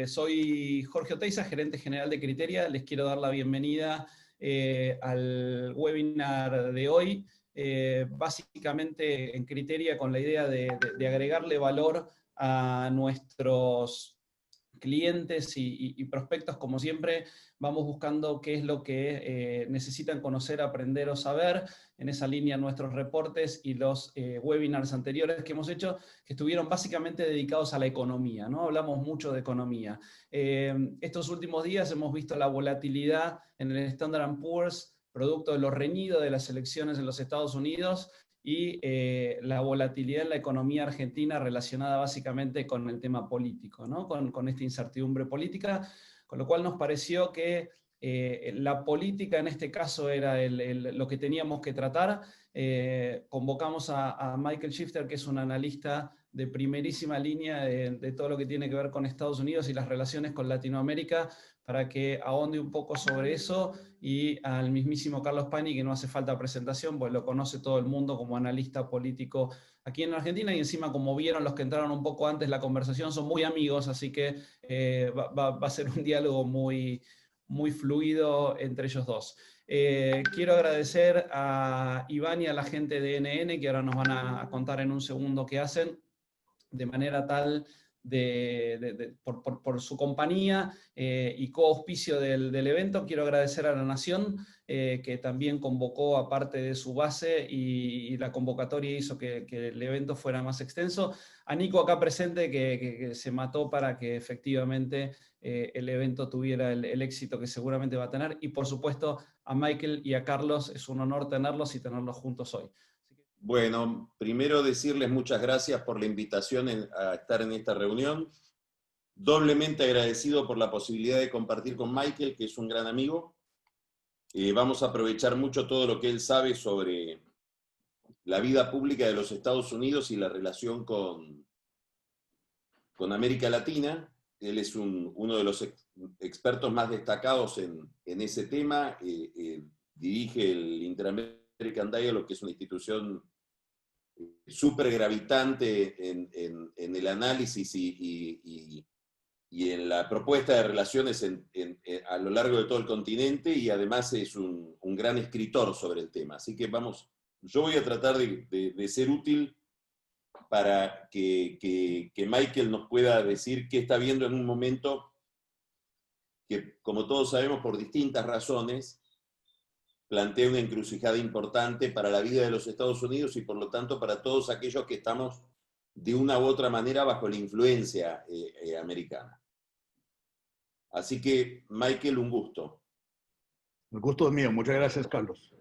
Soy Jorge Oteiza, gerente general de Criteria. Les quiero dar la bienvenida al webinar de hoy. Básicamente en Criteria con la idea de agregarle valor a nuestros clientes y prospectos, como siempre, vamos buscando qué es lo que necesitan conocer, aprender o saber. En esa línea nuestros reportes y los webinars anteriores que hemos hecho, que estuvieron básicamente dedicados a la economía, ¿no? Hablamos mucho de economía. Estos últimos días hemos visto la volatilidad en el Standard & Poor's, producto de lo reñido de las elecciones en los Estados Unidos, y la volatilidad en la economía argentina relacionada básicamente con el tema político, ¿no? Con esta incertidumbre política, con lo cual nos pareció que la política en este caso era lo que teníamos que tratar. Convocamos a Michael Shifter, que es un analista de primerísima línea de todo lo que tiene que ver con Estados Unidos y las relaciones con Latinoamérica, para que ahonde un poco sobre eso, y al mismísimo Carlos Pani, que no hace falta presentación, pues lo conoce todo el mundo como analista político aquí en Argentina, y encima, como vieron los que entraron un poco antes la conversación, son muy amigos, así que va a ser un diálogo muy, muy fluido entre ellos dos. Quiero agradecer a Iván y a la gente de NN, que ahora nos van a contar en un segundo qué hacen, de manera tal por su compañía y coauspicio del evento. Quiero agradecer a La Nación, que también convocó a parte de su base, y la convocatoria hizo que el evento fuera más extenso. A Nico acá presente, que se mató para que efectivamente el evento tuviera el éxito que seguramente va a tener. Y por supuesto a Michael y a Carlos, es un honor tenerlos y tenerlos juntos hoy. Bueno, primero decirles muchas gracias por la invitación a estar en esta reunión. Doblemente agradecido por la posibilidad de compartir con Michael, que es un gran amigo. Vamos a aprovechar mucho todo lo que él sabe sobre la vida pública de los Estados Unidos y la relación con América Latina. Él es uno de los expertos más destacados en ese tema. Dirige el Inter-American Dialogue, que es una institución súper gravitante en el análisis y en la propuesta de relaciones a lo largo de todo el continente, y además es un gran escritor sobre el tema. Así que yo voy a tratar de ser útil para que Michael nos pueda decir qué está viendo en un momento que, como todos sabemos, por distintas razones, plantea una encrucijada importante para la vida de los Estados Unidos y por lo tanto para todos aquellos que estamos de una u otra manera bajo la influencia americana. Así que, Michael, un gusto. El gusto es mío. Muchas gracias, Carlos.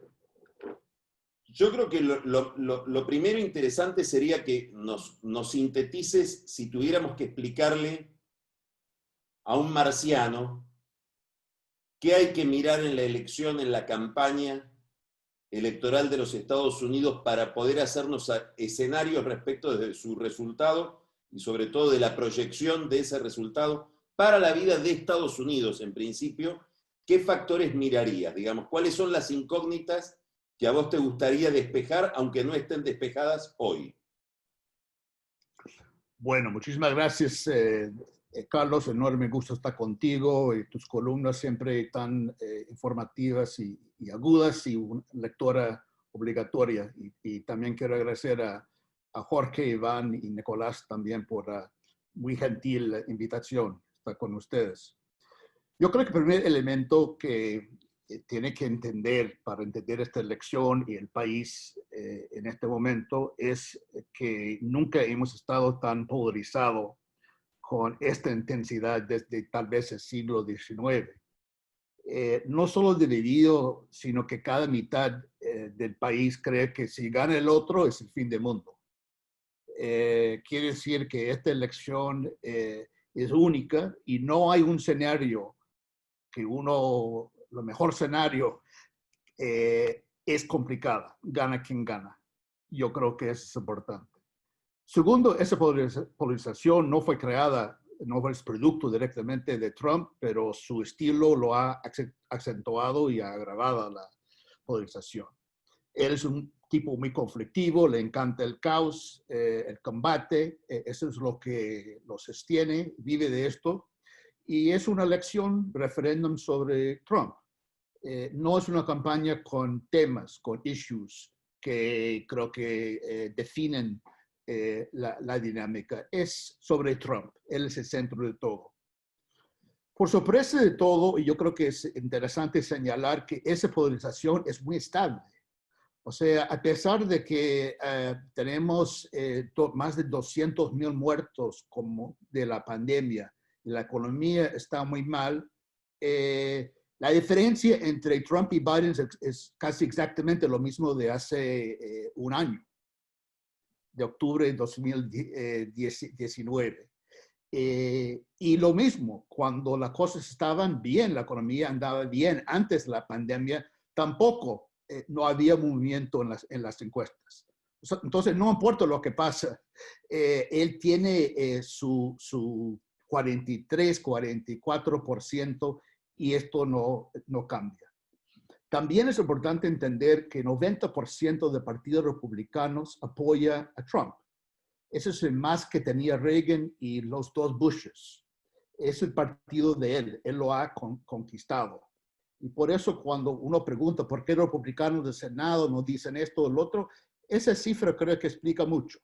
Yo creo que lo primero interesante sería que nos sintetices, si tuviéramos que explicarle a un marciano qué hay que mirar en la elección, en la campaña electoral de los Estados Unidos, para poder hacernos escenarios respecto de su resultado y sobre todo de la proyección de ese resultado para la vida de Estados Unidos en principio. ¿Qué factores mirarías? Digamos, ¿cuáles son las incógnitas que a vos te gustaría despejar, aunque no estén despejadas hoy? Bueno, muchísimas gracias, Carlos. Enorme gusto estar contigo, y tus columnas siempre tan informativas y agudas, y una lectora obligatoria. Y también quiero agradecer a Jorge, Iván y Nicolás también por la muy gentil invitación estar con ustedes. Yo creo que el primer elemento que tiene que entender para entender esta elección y el país en este momento es que nunca hemos estado tan polarizados con esta intensidad desde tal vez el siglo XIX. No solo dividido, sino que cada mitad del país cree que si gana el otro es el fin del mundo. Quiere decir que esta elección es única y no hay un escenario lo mejor escenario es complicada, gana quien gana. Yo creo que eso es importante. Segundo, esa polarización no fue creada, no es producto directamente de Trump, pero su estilo lo ha acentuado y ha agravado la polarización. Él es un tipo muy conflictivo, le encanta el caos, el combate, eso es lo que lo sostiene, vive de esto. y es una elección, referéndum sobre Trump. No es una campaña con temas, con issues que creo que definen la dinámica. Es sobre Trump, él es el centro de todo. Por sorpresa de todo, y yo creo que es interesante señalar que esa polarización es muy estable. O sea, a pesar de que tenemos más de 200,000 muertos como de la pandemia y la economía está muy mal, la diferencia entre Trump y Biden es casi exactamente lo mismo de hace un año, de octubre de 2019. Y lo mismo, cuando las cosas estaban bien, la economía andaba bien antes de la pandemia, tampoco no había movimiento en las encuestas. Entonces, no importa lo que pasa, él tiene su 43, 44% y esto no cambia. También es importante entender que 90% de partidos republicanos apoya a Trump. Ese es el más que tenía Reagan y los dos Bushes. Es el partido de él lo ha conquistado. Y por eso cuando uno pregunta por qué los republicanos del Senado no dicen esto o lo otro, esa cifra creo que explica mucho.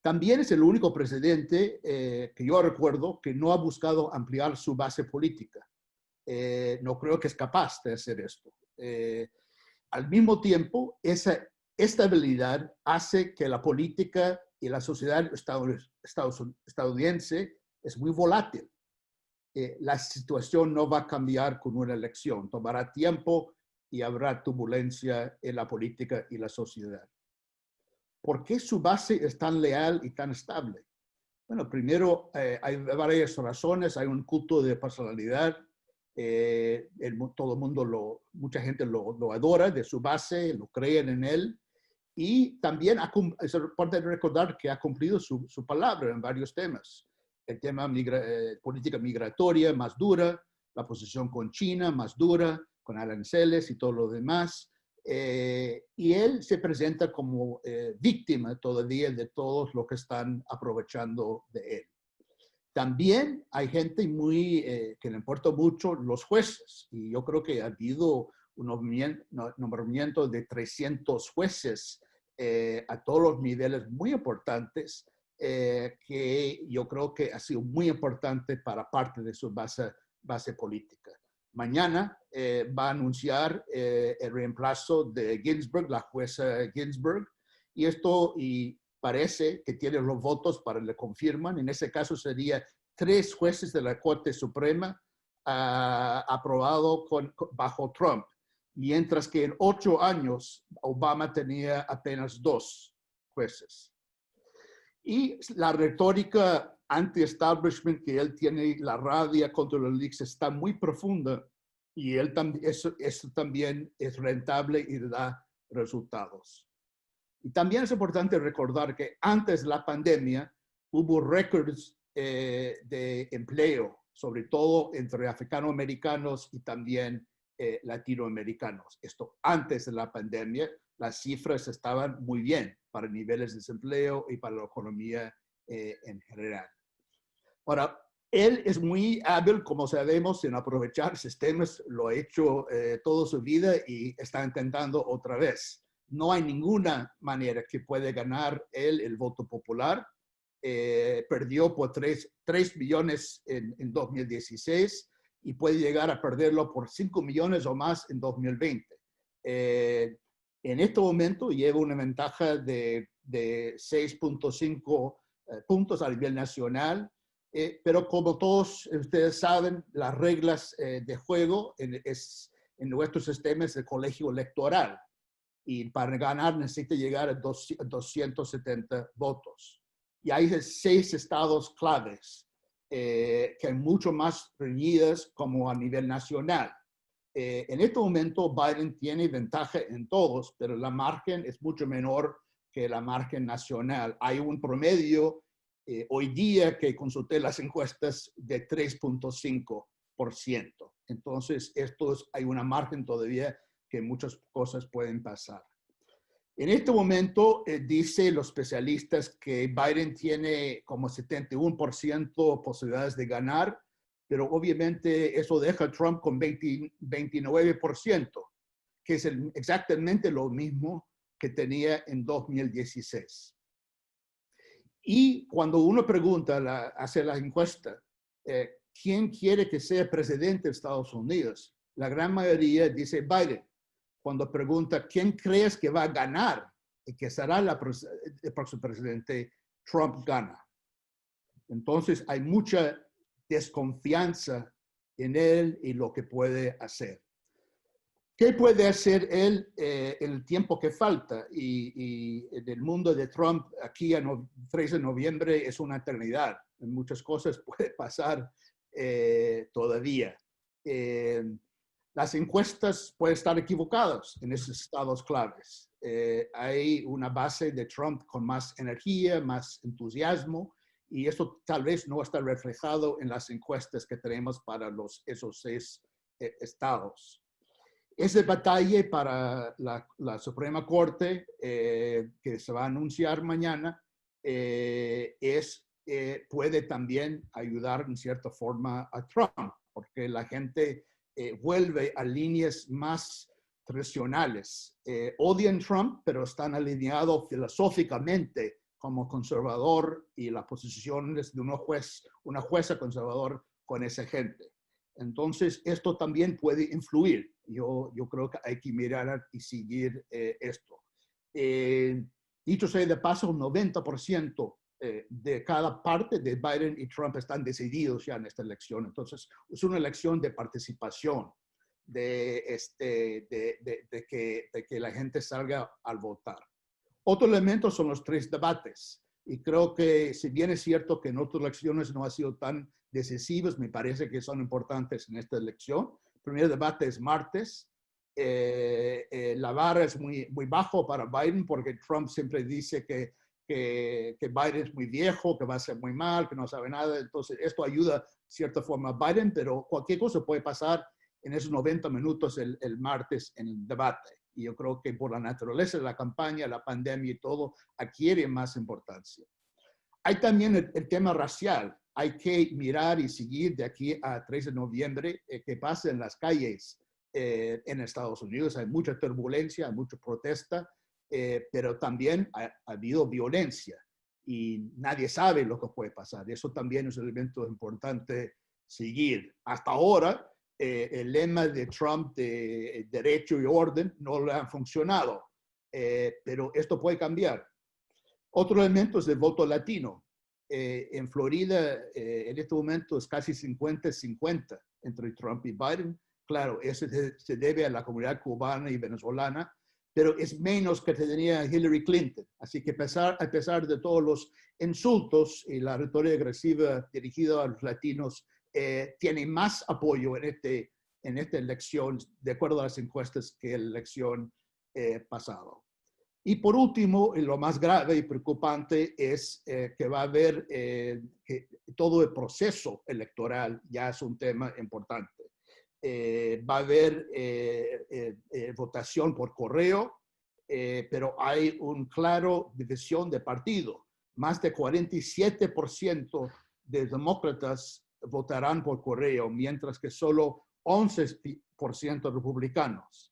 También es el único presidente que yo recuerdo que no ha buscado ampliar su base política. No creo que es capaz de hacer esto. Al mismo tiempo, esa estabilidad hace que la política y la sociedad estadounidense es muy volátil. La situación no va a cambiar con una elección. Tomará tiempo y habrá turbulencia en la política y la sociedad. ¿Por qué su base es tan leal y tan estable? Bueno, primero hay varias razones. Hay un culto de personalidad. Todo el mundo, mucha gente lo adora de su base, lo creen en él. Y también es importante recordar que ha cumplido su palabra en varios temas. El tema política migratoria más dura, la posición con China más dura, con aranceles y todo lo demás. Y él se presenta como víctima todavía de todos los que están aprovechando de él. También hay gente que le importa mucho los jueces. Y yo creo que ha habido un nombramiento de 300 jueces a todos los niveles muy importantes, que yo creo que ha sido muy importante para parte de su base política. Mañana va a anunciar el reemplazo de Ginsburg, la jueza Ginsburg, y parece que tiene los votos para le confirman. En ese caso sería 3 jueces de la Corte Suprema aprobado bajo Trump, mientras que en 8 años Obama tenía apenas 2 jueces. Y la retórica anti-establishment que él tiene, la rabia contra los leaks está muy profunda y eso también es rentable y da resultados. Y también es importante recordar que antes de la pandemia hubo récords de empleo, sobre todo entre africanoamericanos y también latinoamericanos. Esto antes de la pandemia, las cifras estaban muy bien para niveles de desempleo y para la economía en general. Ahora, él es muy hábil, como sabemos, en aprovechar sistemas, lo ha hecho toda su vida y está intentando otra vez. No hay ninguna manera que pueda ganar él el voto popular. Perdió por 3 millones en 2016 y puede llegar a perderlo por 5 millones o más en 2020. En este momento lleva una ventaja de 6.5 puntos a nivel nacional, pero como todos ustedes saben, las reglas de juego en nuestro sistema es el colegio electoral. Y para ganar necesita llegar a 270 votos. Y hay 6 estados claves que hay mucho más reñidas como a nivel nacional. En este momento Biden tiene ventaja en todos, pero la margen es mucho menor que la margen nacional. Hay un promedio hoy día que consulté las encuestas de 3.5%. Entonces, hay una margen todavía que muchas cosas pueden pasar. En este momento, dice los especialistas que Biden tiene como 71% posibilidades de ganar, pero obviamente eso deja a Trump con 29%, que es exactamente lo mismo que tenía en 2016. Y cuando uno pregunta, hace la encuesta, ¿quién quiere que sea presidente de Estados Unidos? La gran mayoría dice Biden. Cuando pregunta, ¿quién crees que va a ganar y que será el próximo presidente? Trump gana. Entonces hay mucha desconfianza en él y lo que puede hacer. ¿Qué puede hacer él en el tiempo que falta? Y en el mundo de Trump, aquí a 3 de noviembre es una eternidad. En muchas cosas puede pasar todavía. Las encuestas pueden estar equivocadas en esos estados claves. Hay una base de Trump con más energía, más entusiasmo, y eso tal vez no está reflejado en las encuestas que tenemos para esos 6 estados. Esa batalla para la Suprema Corte, que se va a anunciar mañana, puede también ayudar en cierta forma a Trump, porque la gente vuelve a líneas más tradicionales. Odian Trump, pero están alineados filosóficamente como conservador y las posiciones de una jueza conservador con esa gente. Entonces, esto también puede influir. Yo creo que hay que mirar y seguir esto. Dicho sea de paso, 90% de cada parte de Biden y Trump están decididos ya en esta elección. Entonces, es una elección de participación, de que la gente salga al votar. Otro elemento son los 3 debates. Y creo que, si bien es cierto que en otras elecciones no ha sido tan decisivos, me parece que son importantes en esta elección. El primer debate es martes. La vara es muy, muy bajo para Biden, porque Trump siempre dice que Biden es muy viejo, que va a ser muy mal, que no sabe nada. Entonces, esto ayuda de cierta forma a Biden, pero cualquier cosa puede pasar en esos 90 minutos el martes en el debate. Y yo creo que por la naturaleza de la campaña, la pandemia y todo, adquiere más importancia. Hay también el tema racial. Hay que mirar y seguir de aquí a 3 de noviembre qué pasa en las calles en Estados Unidos. Hay mucha turbulencia, hay mucha protesta, pero también ha habido violencia y nadie sabe lo que puede pasar. Eso también es un elemento importante seguir. Hasta ahora, el lema de Trump de derecho y orden no le ha funcionado, pero esto puede cambiar. Otro elemento es el voto latino. En Florida, en este momento es casi 50-50 entre Trump y Biden. Claro, eso se debe a la comunidad cubana y venezolana, pero es menos que tenía Hillary Clinton. Así que a pesar de todos los insultos y la retórica agresiva dirigida a los latinos, tiene más apoyo en esta elección, de acuerdo a las encuestas, que la elección pasada. Y por último, y lo más grave y preocupante es que va a haber que todo el proceso electoral ya es un tema importante. Va a haber votación por correo, pero hay una clara división de partido. Más de 47% de demócratas votarán por correo, mientras que solo 11% republicanos.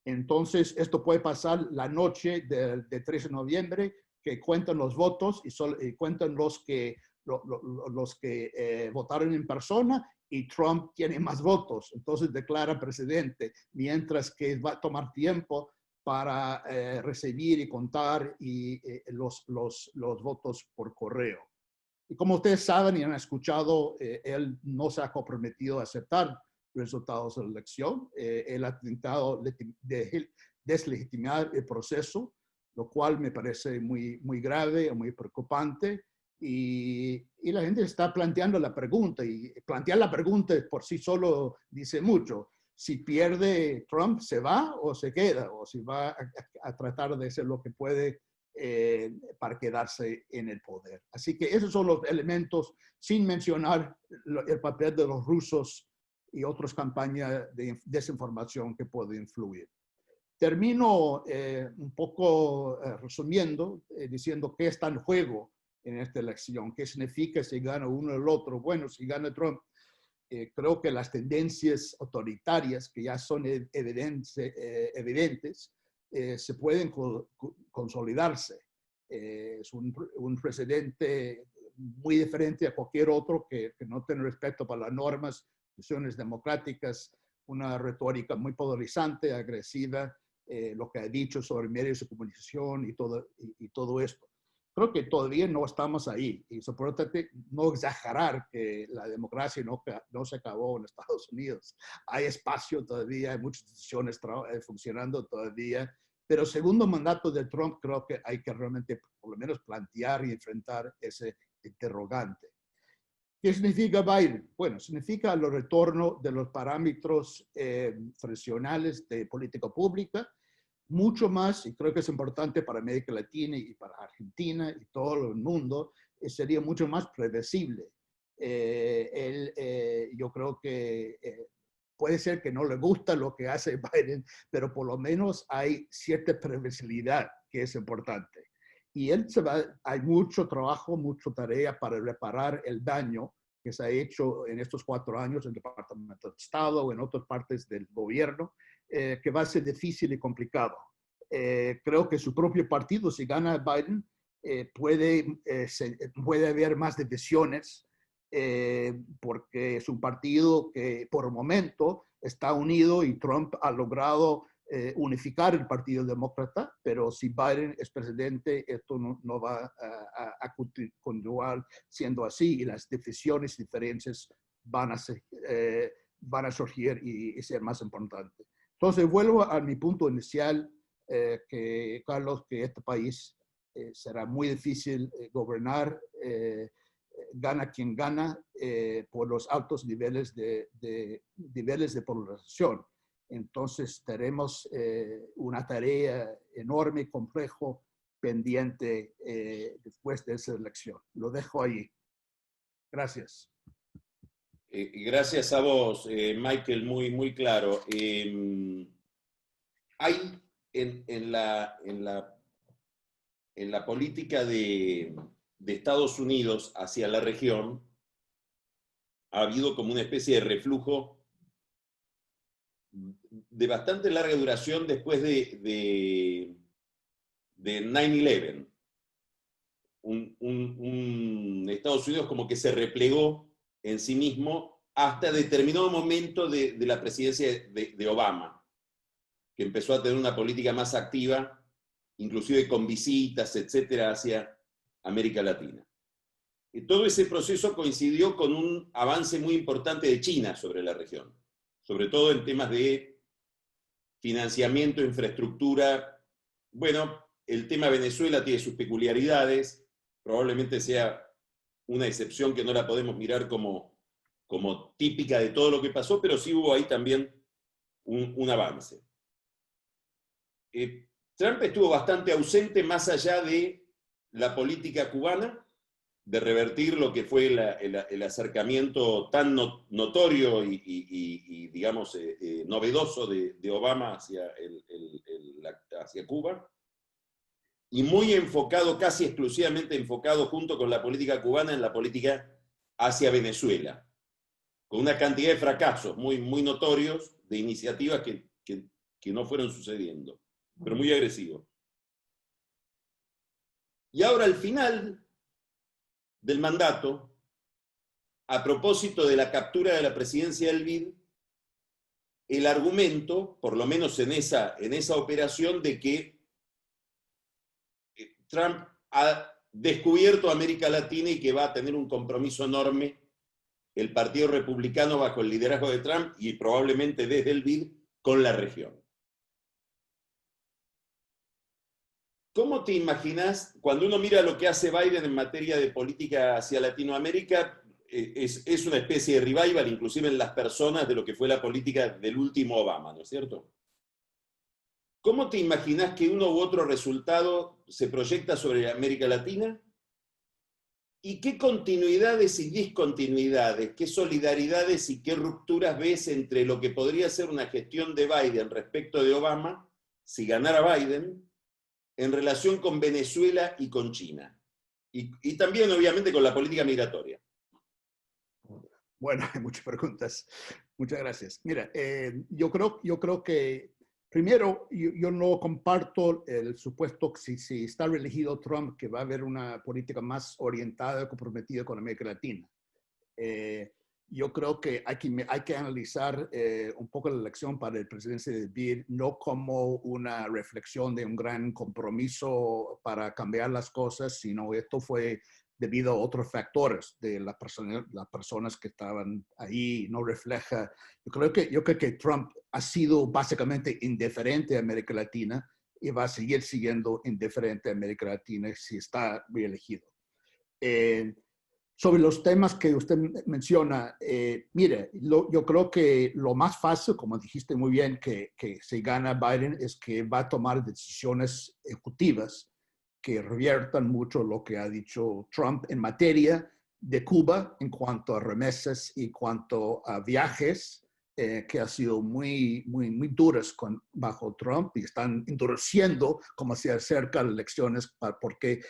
Entonces, esto puede pasar la noche de 3 de noviembre, que cuentan los votos y cuentan los que votaron en persona, y Trump tiene más votos. Entonces, declara presidente, mientras que va a tomar tiempo para recibir y contar los votos por correo. Y como ustedes saben y han escuchado, él no se ha comprometido a aceptar resultados de la elección. Él ha intentado deslegitimar el proceso, lo cual me parece muy, muy grave, muy preocupante. Y la gente está planteando la pregunta, y plantear la pregunta por sí solo dice mucho. Si pierde Trump, ¿se va o se queda? O si va a tratar de hacer lo que puede para quedarse en el poder. Así que esos son los elementos, sin mencionar el papel de los rusos y otras campañas de desinformación que pueden influir. Termino un poco resumiendo, diciendo qué está en juego en esta elección, qué significa si gana uno o el otro. Bueno, si gana Trump, creo que las tendencias autoritarias que ya son evidentes se pueden consolidarse. Es un presidente muy diferente a cualquier otro que no tiene respeto para las normas, instituciones democráticas, una retórica muy polarizante, agresiva, lo que ha dicho sobre medios de comunicación y todo esto. Creo que todavía no estamos ahí y es importante no exagerar que la democracia no se acabó en Estados Unidos. Hay espacio todavía, hay muchas instituciones funcionando todavía, pero segundo mandato de Trump creo que hay que realmente por lo menos plantear y enfrentar ese interrogante. ¿Qué significa Biden? Bueno, significa el retorno de los parámetros tradicionales de política pública, mucho más, y creo que es importante para América Latina y para Argentina y todo el mundo, sería mucho más predecible. Yo creo que puede ser que no le gusta lo que hace Biden, pero por lo menos hay cierta previsibilidad que es importante. Y hay mucho trabajo, mucha tarea para reparar el daño que se ha hecho en estos 4 años en el Departamento de Estado o en otras partes del gobierno, que va a ser difícil y complicado. Creo que su propio partido, si gana Biden, puede haber más divisiones, porque es un partido que por el momento está unido y Trump ha logrado unificar el Partido Demócrata, pero si Biden es presidente, esto no va a continuar siendo así y las divisiones y diferencias van a surgir y ser más importantes. Entonces, vuelvo a mi punto inicial, Carlos, que este país será muy difícil gobernar, gana quien gana, por los altos niveles de polarización. Entonces tenemos una tarea enorme, complejo, pendiente después de esa elección. Lo dejo ahí. Gracias. Gracias a vos, Michael, muy claro. Hay en la política de Estados Unidos hacia la región, ha habido como una especie de reflujo de bastante larga duración después de 9/11. Un Estados Unidos como que se replegó en sí mismo hasta determinado momento de la presidencia de Obama, que empezó a tener una política más activa, inclusive con visitas, etcétera, hacia América Latina. Y todo ese proceso coincidió con un avance muy importante de China sobre la región, sobre todo en temas de financiamiento, infraestructura. Bueno, el tema Venezuela tiene sus peculiaridades, probablemente sea una excepción que no la podemos mirar como típica de todo lo que pasó, pero sí hubo ahí también un avance. Trump estuvo bastante ausente más allá de la política cubana, de revertir lo que fue el acercamiento tan notorio y digamos, novedoso de Obama hacia Cuba, y muy enfocado, casi exclusivamente enfocado junto con la política cubana en la política hacia Venezuela, con una cantidad de fracasos muy notorios, de iniciativas que no fueron sucediendo, pero muy agresivos. Y ahora al final del mandato, a propósito de la captura de la presidencia del BID, el argumento, por lo menos en esa operación, de que Trump ha descubierto América Latina y que va a tener un compromiso enorme el Partido Republicano bajo el liderazgo de Trump y probablemente desde el BID con la región. ¿Cómo te imaginas, cuando uno mira lo que hace Biden en materia de política hacia Latinoamérica, es una especie de revival, inclusive en las personas, de lo que fue la política del último Obama, ¿no es cierto? ¿Cómo te imaginas que uno u otro resultado se proyecta sobre América Latina? ¿Y qué continuidades y discontinuidades, qué solidaridades y qué rupturas ves entre lo que podría ser una gestión de Biden respecto de Obama, si ganara Biden, en relación con Venezuela y con China? Y también, obviamente, con la política migratoria. Bueno, hay muchas preguntas. Muchas gracias. Mira, yo creo que, primero, yo no comparto el supuesto que si está reelegido Trump, que va a haber una política más orientada, comprometida con América Latina. Yo creo que hay que analizar un poco la elección para el presidente de Biden, no como una reflexión de un gran compromiso para cambiar las cosas, sino esto fue debido a otros factores de las personas que estaban ahí. No refleja, yo creo que Trump ha sido básicamente indiferente a América Latina y va a seguir siendo indiferente a América Latina si está reelegido. Sobre los temas que usted menciona, mire, yo creo que lo más fácil, como dijiste muy bien, que si gana Biden es que va a tomar decisiones ejecutivas que reviertan mucho lo que ha dicho Trump en materia de Cuba en cuanto a remesas y cuanto a viajes, que ha sido muy duras bajo Trump y están endureciendo como se acercan las elecciones, porque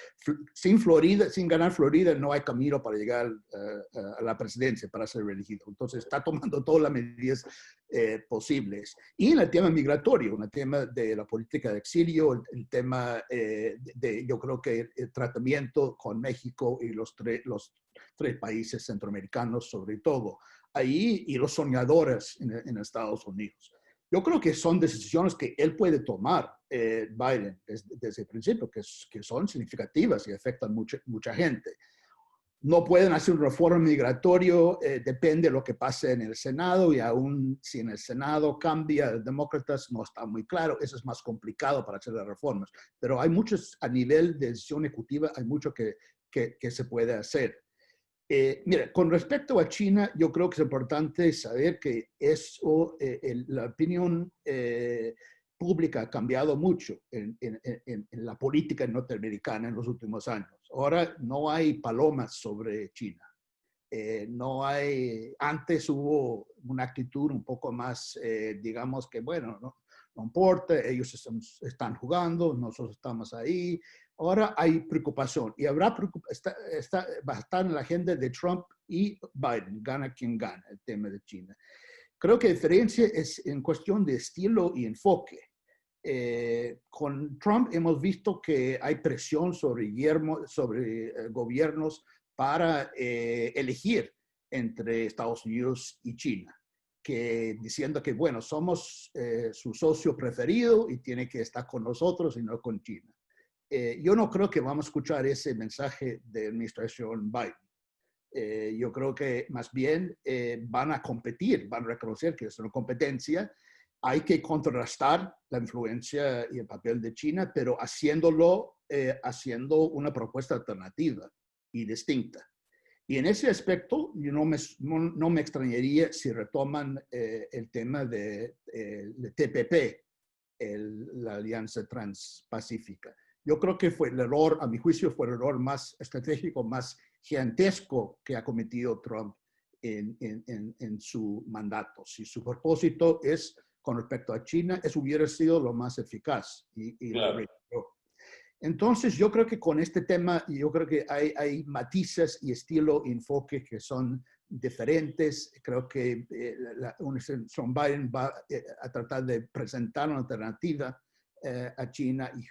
sin ganar Florida no hay camino para llegar a la presidencia, para ser reelegido. Entonces está tomando todas las medidas posibles. Y en el tema migratorio, en el tema de la política de exilio, el tema yo creo que el tratamiento con México y los tres países centroamericanos sobre todo, ahí, y los soñadores en Estados Unidos. Yo creo que son decisiones que él puede tomar, Biden, desde el principio, que son significativas y afectan mucha gente. No pueden hacer un reforma migratorio, depende de lo que pase en el Senado, y aún si en el Senado cambia demócratas, no está muy claro, eso es más complicado para hacer las reformas. Pero hay muchos, a nivel de decisión ejecutiva, hay mucho que se puede hacer. Mira, con respecto a China, yo creo que es importante saber que eso, la opinión pública ha cambiado mucho en la política norteamericana en los últimos años. Ahora no hay palomas sobre China. No hay, antes hubo una actitud un poco más, digamos que, bueno, no importa, ellos están jugando, nosotros estamos ahí. Ahora hay preocupación y va a estar en la agenda de Trump y Biden, gana quien gana, el tema de China. Creo que la diferencia es en cuestión de estilo y enfoque. Con Trump hemos visto que hay presión sobre gobiernos para elegir entre Estados Unidos y China, diciendo que, bueno, somos su socio preferido y tiene que estar con nosotros y no con China. Yo no creo que vamos a escuchar ese mensaje de la administración Biden. Yo creo que más bien van a competir, van a reconocer que es una competencia. Hay que contrarrestar la influencia y el papel de China, pero haciendo una propuesta alternativa y distinta. Y en ese aspecto, yo no me extrañaría si retoman el tema de TPP, la Alianza Transpacífica. Yo creo que fue el error, a mi juicio, fue el error más estratégico, más gigantesco que ha cometido Trump en su mandato. Si su propósito es con respecto a China, eso hubiera sido lo más eficaz. Claro. Entonces, yo creo que con este tema, yo creo que hay matices y estilo y enfoque que son diferentes. Creo que la administración Biden va a tratar de presentar una alternativa a China y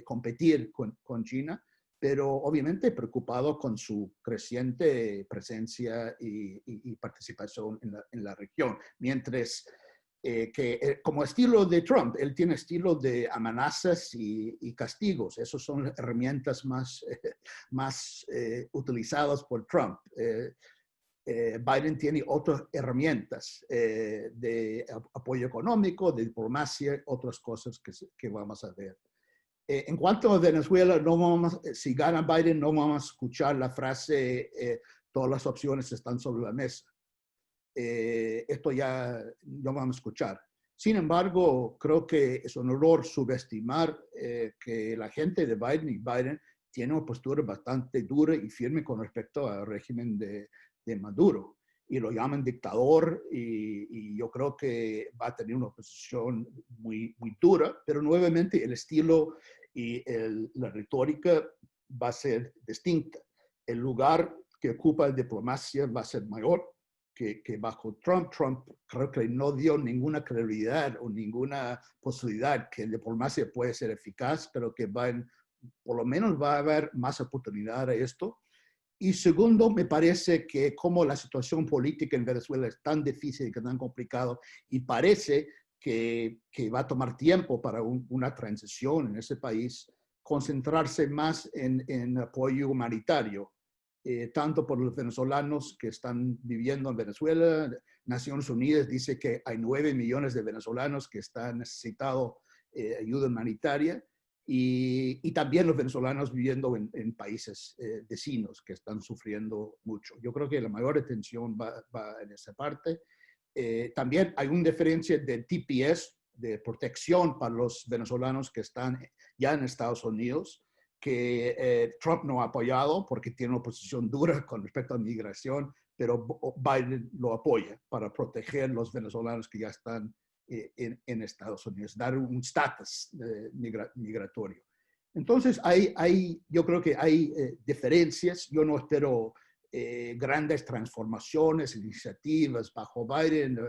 competir con China, pero obviamente preocupado con su creciente presencia y participación en la región. Mientras como estilo de Trump, él tiene estilo de amenazas y castigos. Esas son herramientas más utilizadas por Trump. Biden tiene otras herramientas de apoyo económico, de diplomacia, otras cosas que vamos a ver. En cuanto a Venezuela, si gana Biden, no vamos a escuchar la frase todas las opciones están sobre la mesa. Esto ya no vamos a escuchar. Sin embargo, creo que es un error subestimar que la gente de Biden tiene una postura bastante dura y firme con respecto al régimen de Maduro. Y lo llaman dictador y yo creo que va a tener una posición muy dura, pero nuevamente el estilo y la retórica va a ser distinta. El lugar que ocupa la diplomacia va a ser mayor que bajo Trump. Trump creo que no dio ninguna credibilidad o ninguna posibilidad que la diplomacia puede ser eficaz, pero que por lo menos va a haber más oportunidad a esto. Y segundo, me parece que como la situación política en Venezuela es tan difícil y tan complicado, y parece que va a tomar tiempo para una transición en ese país, concentrarse más en apoyo humanitario, tanto por los venezolanos que están viviendo en Venezuela. Naciones Unidas dice que hay 9 millones de venezolanos que están necesitando ayuda humanitaria, y también los venezolanos viviendo en países vecinos que están sufriendo mucho. Yo creo que la mayor atención va en esa parte. También hay una diferencia de TPS, de protección para los venezolanos que están ya en Estados Unidos, que Trump no ha apoyado porque tiene una posición dura con respecto a migración, pero Biden lo apoya para proteger a los venezolanos que ya están en Estados Unidos, dar un estatus migratorio. Entonces, yo creo que hay diferencias. Yo no espero grandes transformaciones, iniciativas bajo Biden.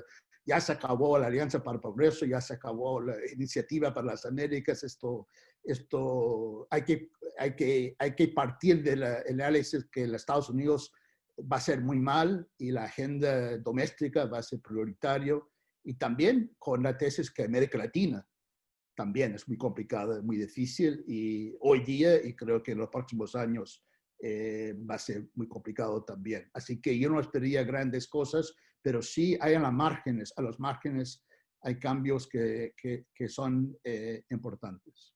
Ya se acabó la Alianza para el Progreso, ya se acabó la Iniciativa para las Américas. Esto hay que partir del análisis que los Estados Unidos va a ser muy mal y la agenda doméstica va a ser prioritario. Y también con la tesis que América Latina también es muy complicada, muy difícil, y hoy día, y creo que en los próximos años, va a ser muy complicado también. Así que yo no esperaría grandes cosas, pero sí hay a los márgenes hay cambios que son importantes.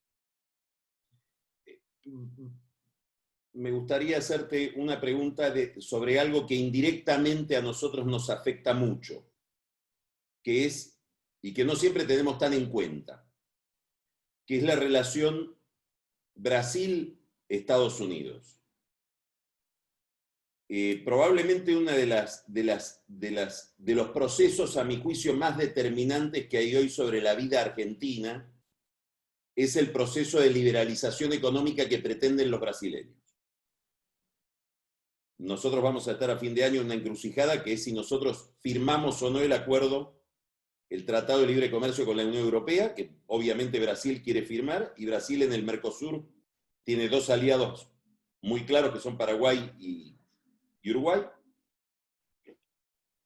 Me gustaría hacerte una pregunta sobre algo que indirectamente a nosotros nos afecta mucho, que es, y que no siempre tenemos tan en cuenta, que es la relación Brasil-Estados Unidos. Probablemente uno de los procesos, a mi juicio, más determinantes que hay hoy sobre la vida argentina es el proceso de liberalización económica que pretenden los brasileños. Nosotros vamos a estar a fin de año en una encrucijada que es si nosotros firmamos o no el acuerdo, el Tratado de Libre Comercio con la Unión Europea, que obviamente Brasil quiere firmar, y Brasil en el Mercosur tiene dos aliados muy claros que son Paraguay y Uruguay.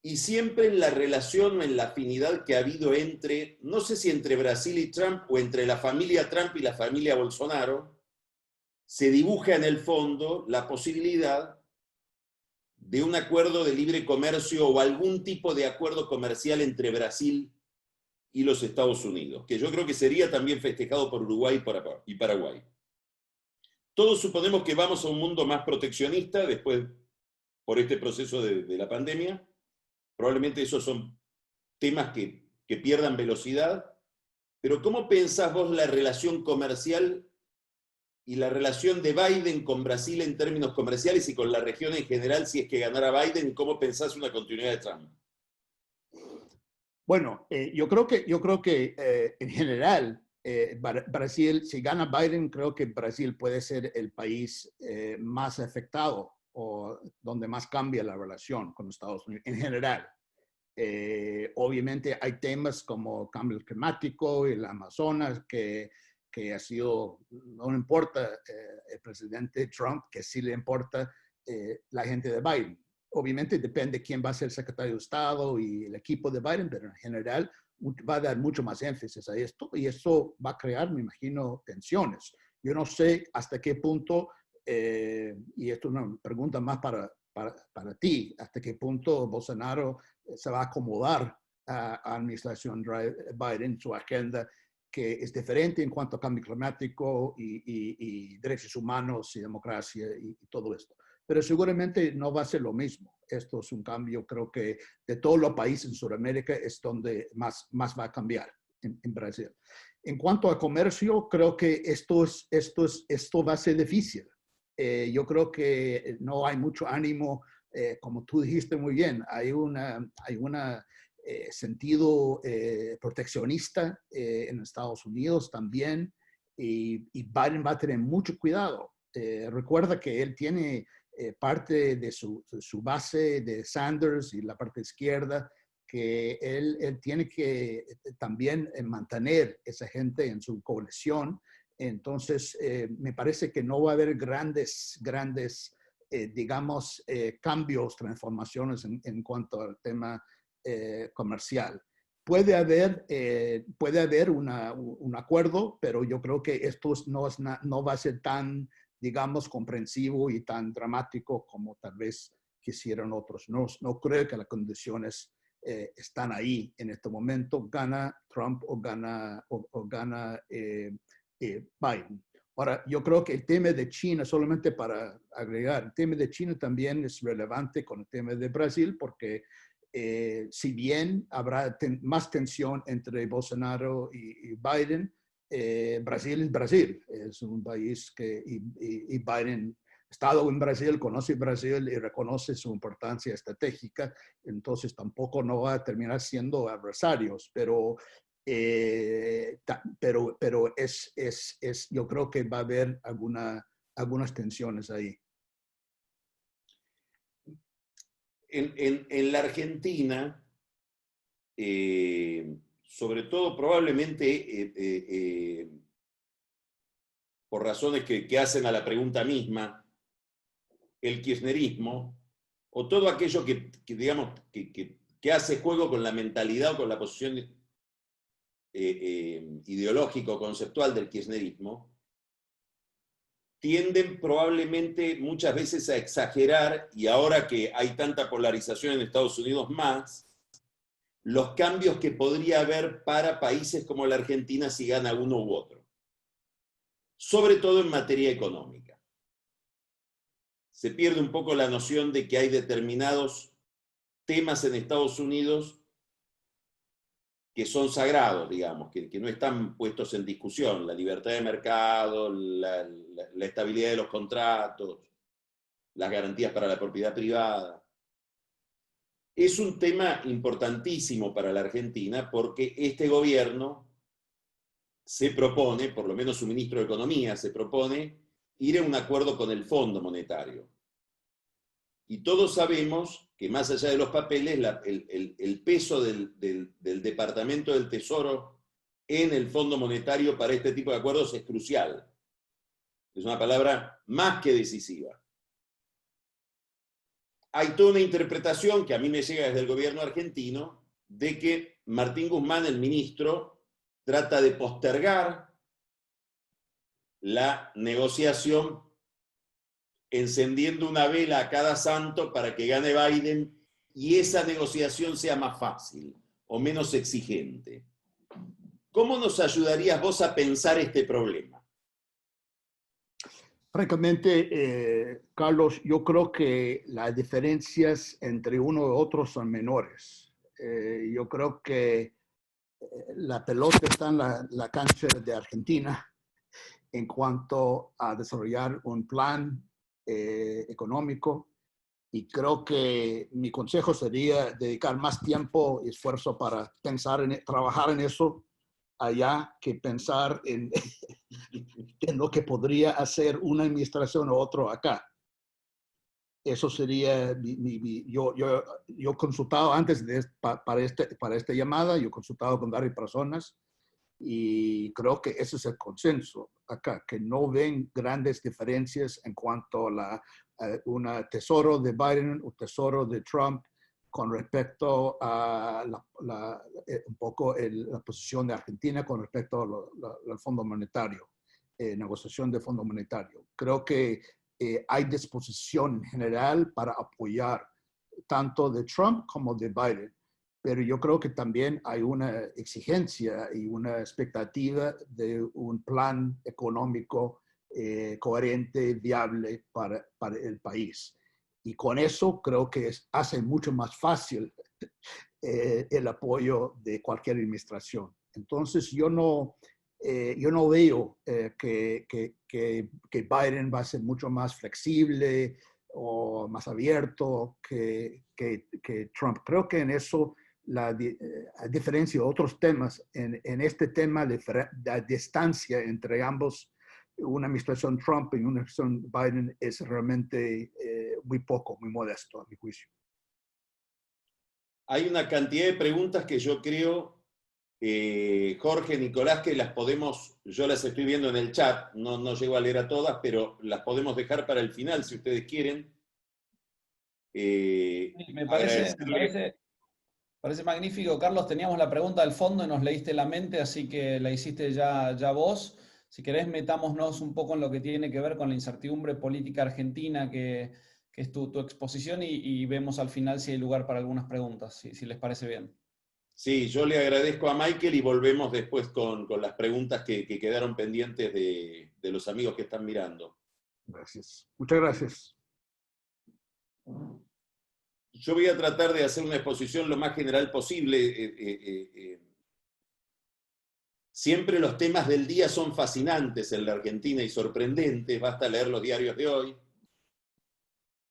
Y siempre en la relación, en la afinidad que ha habido entre, no sé si entre Brasil y Trump o entre la familia Trump y la familia Bolsonaro, se dibuja en el fondo la posibilidad de un acuerdo de libre comercio o algún tipo de acuerdo comercial entre Brasil y los Estados Unidos, que yo creo que sería también festejado por Uruguay y Paraguay. Todos suponemos que vamos a un mundo más proteccionista después, por este proceso de la pandemia. Probablemente esos son temas que pierdan velocidad, pero ¿cómo pensás vos la relación comercial y la relación de Biden con Brasil en términos comerciales y con la región en general si es que ganara Biden? ¿Cómo pensás una continuidad de Trump? Bueno, yo creo que en general, Brasil, si gana Biden, creo que Brasil puede ser el país más afectado o donde más cambia la relación con Estados Unidos, en general. Obviamente hay temas como cambio climático y el Amazonas que ha sido, no le importa el presidente Trump, que sí le importa la gente de Biden. Obviamente depende quién va a ser secretario de Estado y el equipo de Biden, pero en general va a dar mucho más énfasis a esto y eso va a crear, me imagino, tensiones. Yo no sé hasta qué punto, y esto es una pregunta más para ti, hasta qué punto Bolsonaro se va a acomodar a la administración Biden, su agenda, que es diferente en cuanto a cambio climático y derechos humanos y democracia y todo esto. Pero seguramente no va a ser lo mismo. Esto es un cambio, creo que de todos los países en Sudamérica es donde más va a cambiar en Brasil. En cuanto a comercio, creo que esto va a ser difícil. Yo creo que no hay mucho ánimo, como tú dijiste muy bien, hay un sentido proteccionista en Estados Unidos también, y Biden va a tener mucho cuidado. Recuerda que él tiene parte de su base de Sanders y la parte izquierda, que él tiene que también mantener esa gente en su coalición. Entonces, me parece que no va a haber grandes, digamos, cambios, transformaciones en cuanto al tema comercial. Puede haber un acuerdo, pero yo creo que esto no va a ser tan, digamos, comprensivo y tan dramático como tal vez quisieran otros. No creo que las condiciones están ahí en este momento. Gana Trump o gana Biden. Ahora, yo creo que el tema de China, solamente para agregar, el tema de China también es relevante con el tema de Brasil, porque si bien habrá más tensión entre Bolsonaro y Biden, Brasil es Brasil. Es un país y Biden ha estado en Brasil, conoce Brasil y reconoce su importancia estratégica, entonces tampoco no va a terminar siendo adversarios, pero yo creo que va a haber algunas tensiones ahí. En la Argentina, sobre todo probablemente por razones que hacen a la pregunta misma, el kirchnerismo, o todo aquello digamos, que hace juego con la mentalidad o con la posición ideológica o conceptual del kirchnerismo, tienden probablemente muchas veces a exagerar, y ahora que hay tanta polarización en Estados Unidos más, los cambios que podría haber para países como la Argentina si gana uno u otro. Sobre todo en materia económica. Se pierde un poco la noción de que hay determinados temas en Estados Unidos que son sagrados, digamos, que no están puestos en discusión. La libertad de mercado, la estabilidad de los contratos, las garantías para la propiedad privada. Es un tema importantísimo para la Argentina porque este gobierno se propone, por lo menos su ministro de Economía se propone, ir a un acuerdo con el Fondo Monetario. Y todos sabemos que más allá de los papeles, el peso del Departamento del Tesoro en el Fondo Monetario para este tipo de acuerdos es crucial. Es una palabra más que decisiva. Hay toda una interpretación que a mí me llega desde el gobierno argentino de que Martín Guzmán, el ministro, trata de postergar la negociación encendiendo una vela a cada santo para que gane Biden y esa negociación sea más fácil o menos exigente. ¿Cómo nos ayudarías vos a pensar este problema? Francamente, Carlos, yo creo que las diferencias entre uno y otro son menores. Yo creo que la pelota está en la cancha de Argentina en cuanto a desarrollar un plan económico, y creo que mi consejo sería dedicar más tiempo y esfuerzo para trabajar en eso allá que pensar en lo que podría hacer una administración u otro acá. Eso sería yo he consultado antes para esta llamada, yo he consultado con varias personas y creo que ese es el consenso acá, que no ven grandes diferencias en cuanto a un tesoro de Biden o tesoro de Trump con respecto a un poco la posición de Argentina con respecto al Fondo Monetario, negociación de Fondo Monetario. Creo que hay disposición en general para apoyar tanto de Trump como de Biden. Pero yo creo que también hay una exigencia y una expectativa de un plan económico coherente, viable para el país. Y con eso creo que hace mucho más fácil el apoyo de cualquier administración. Entonces yo no veo que Biden va a ser mucho más flexible o más abierto que Trump. Creo que en eso, a diferencia de otros temas, en este tema la distancia entre ambos, una administración Trump y una administración Biden, es realmente muy poco, muy modesto, a mi juicio. Hay una cantidad de preguntas que yo creo, Jorge, Nicolás, que yo las estoy viendo en el chat, no llego a leer a todas, pero las podemos dejar para el final, si ustedes quieren. Me parece magnífico, Carlos. Teníamos la pregunta del fondo y nos leíste la mente, así que la hiciste ya vos. Si querés, metámonos un poco en lo que tiene que ver con la incertidumbre política argentina, que es tu exposición, y vemos al final si hay lugar para algunas preguntas, si les parece bien. Sí, yo le agradezco a Michael y volvemos después con las preguntas que quedaron pendientes de los amigos que están mirando. Gracias. Muchas gracias. Yo voy a tratar de hacer una exposición lo más general posible. Siempre los temas del día son fascinantes en la Argentina y sorprendentes, basta leer los diarios de hoy.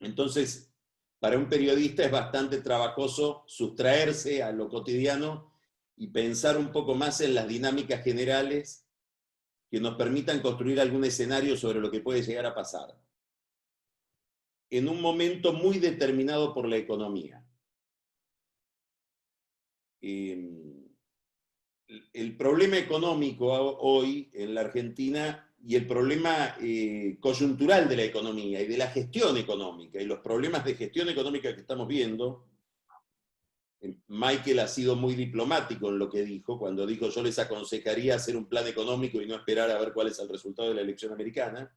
Entonces, para un periodista es bastante trabajoso sustraerse a lo cotidiano y pensar un poco más en las dinámicas generales que nos permitan construir algún escenario sobre lo que puede llegar a pasar. En un momento muy determinado por la economía. El problema económico hoy en la Argentina y el problema coyuntural de la economía y de la gestión económica y los problemas de gestión económica que estamos viendo, Michael ha sido muy diplomático en lo que dijo, cuando dijo yo les aconsejaría hacer un plan económico y no esperar a ver cuál es el resultado de la elección americana.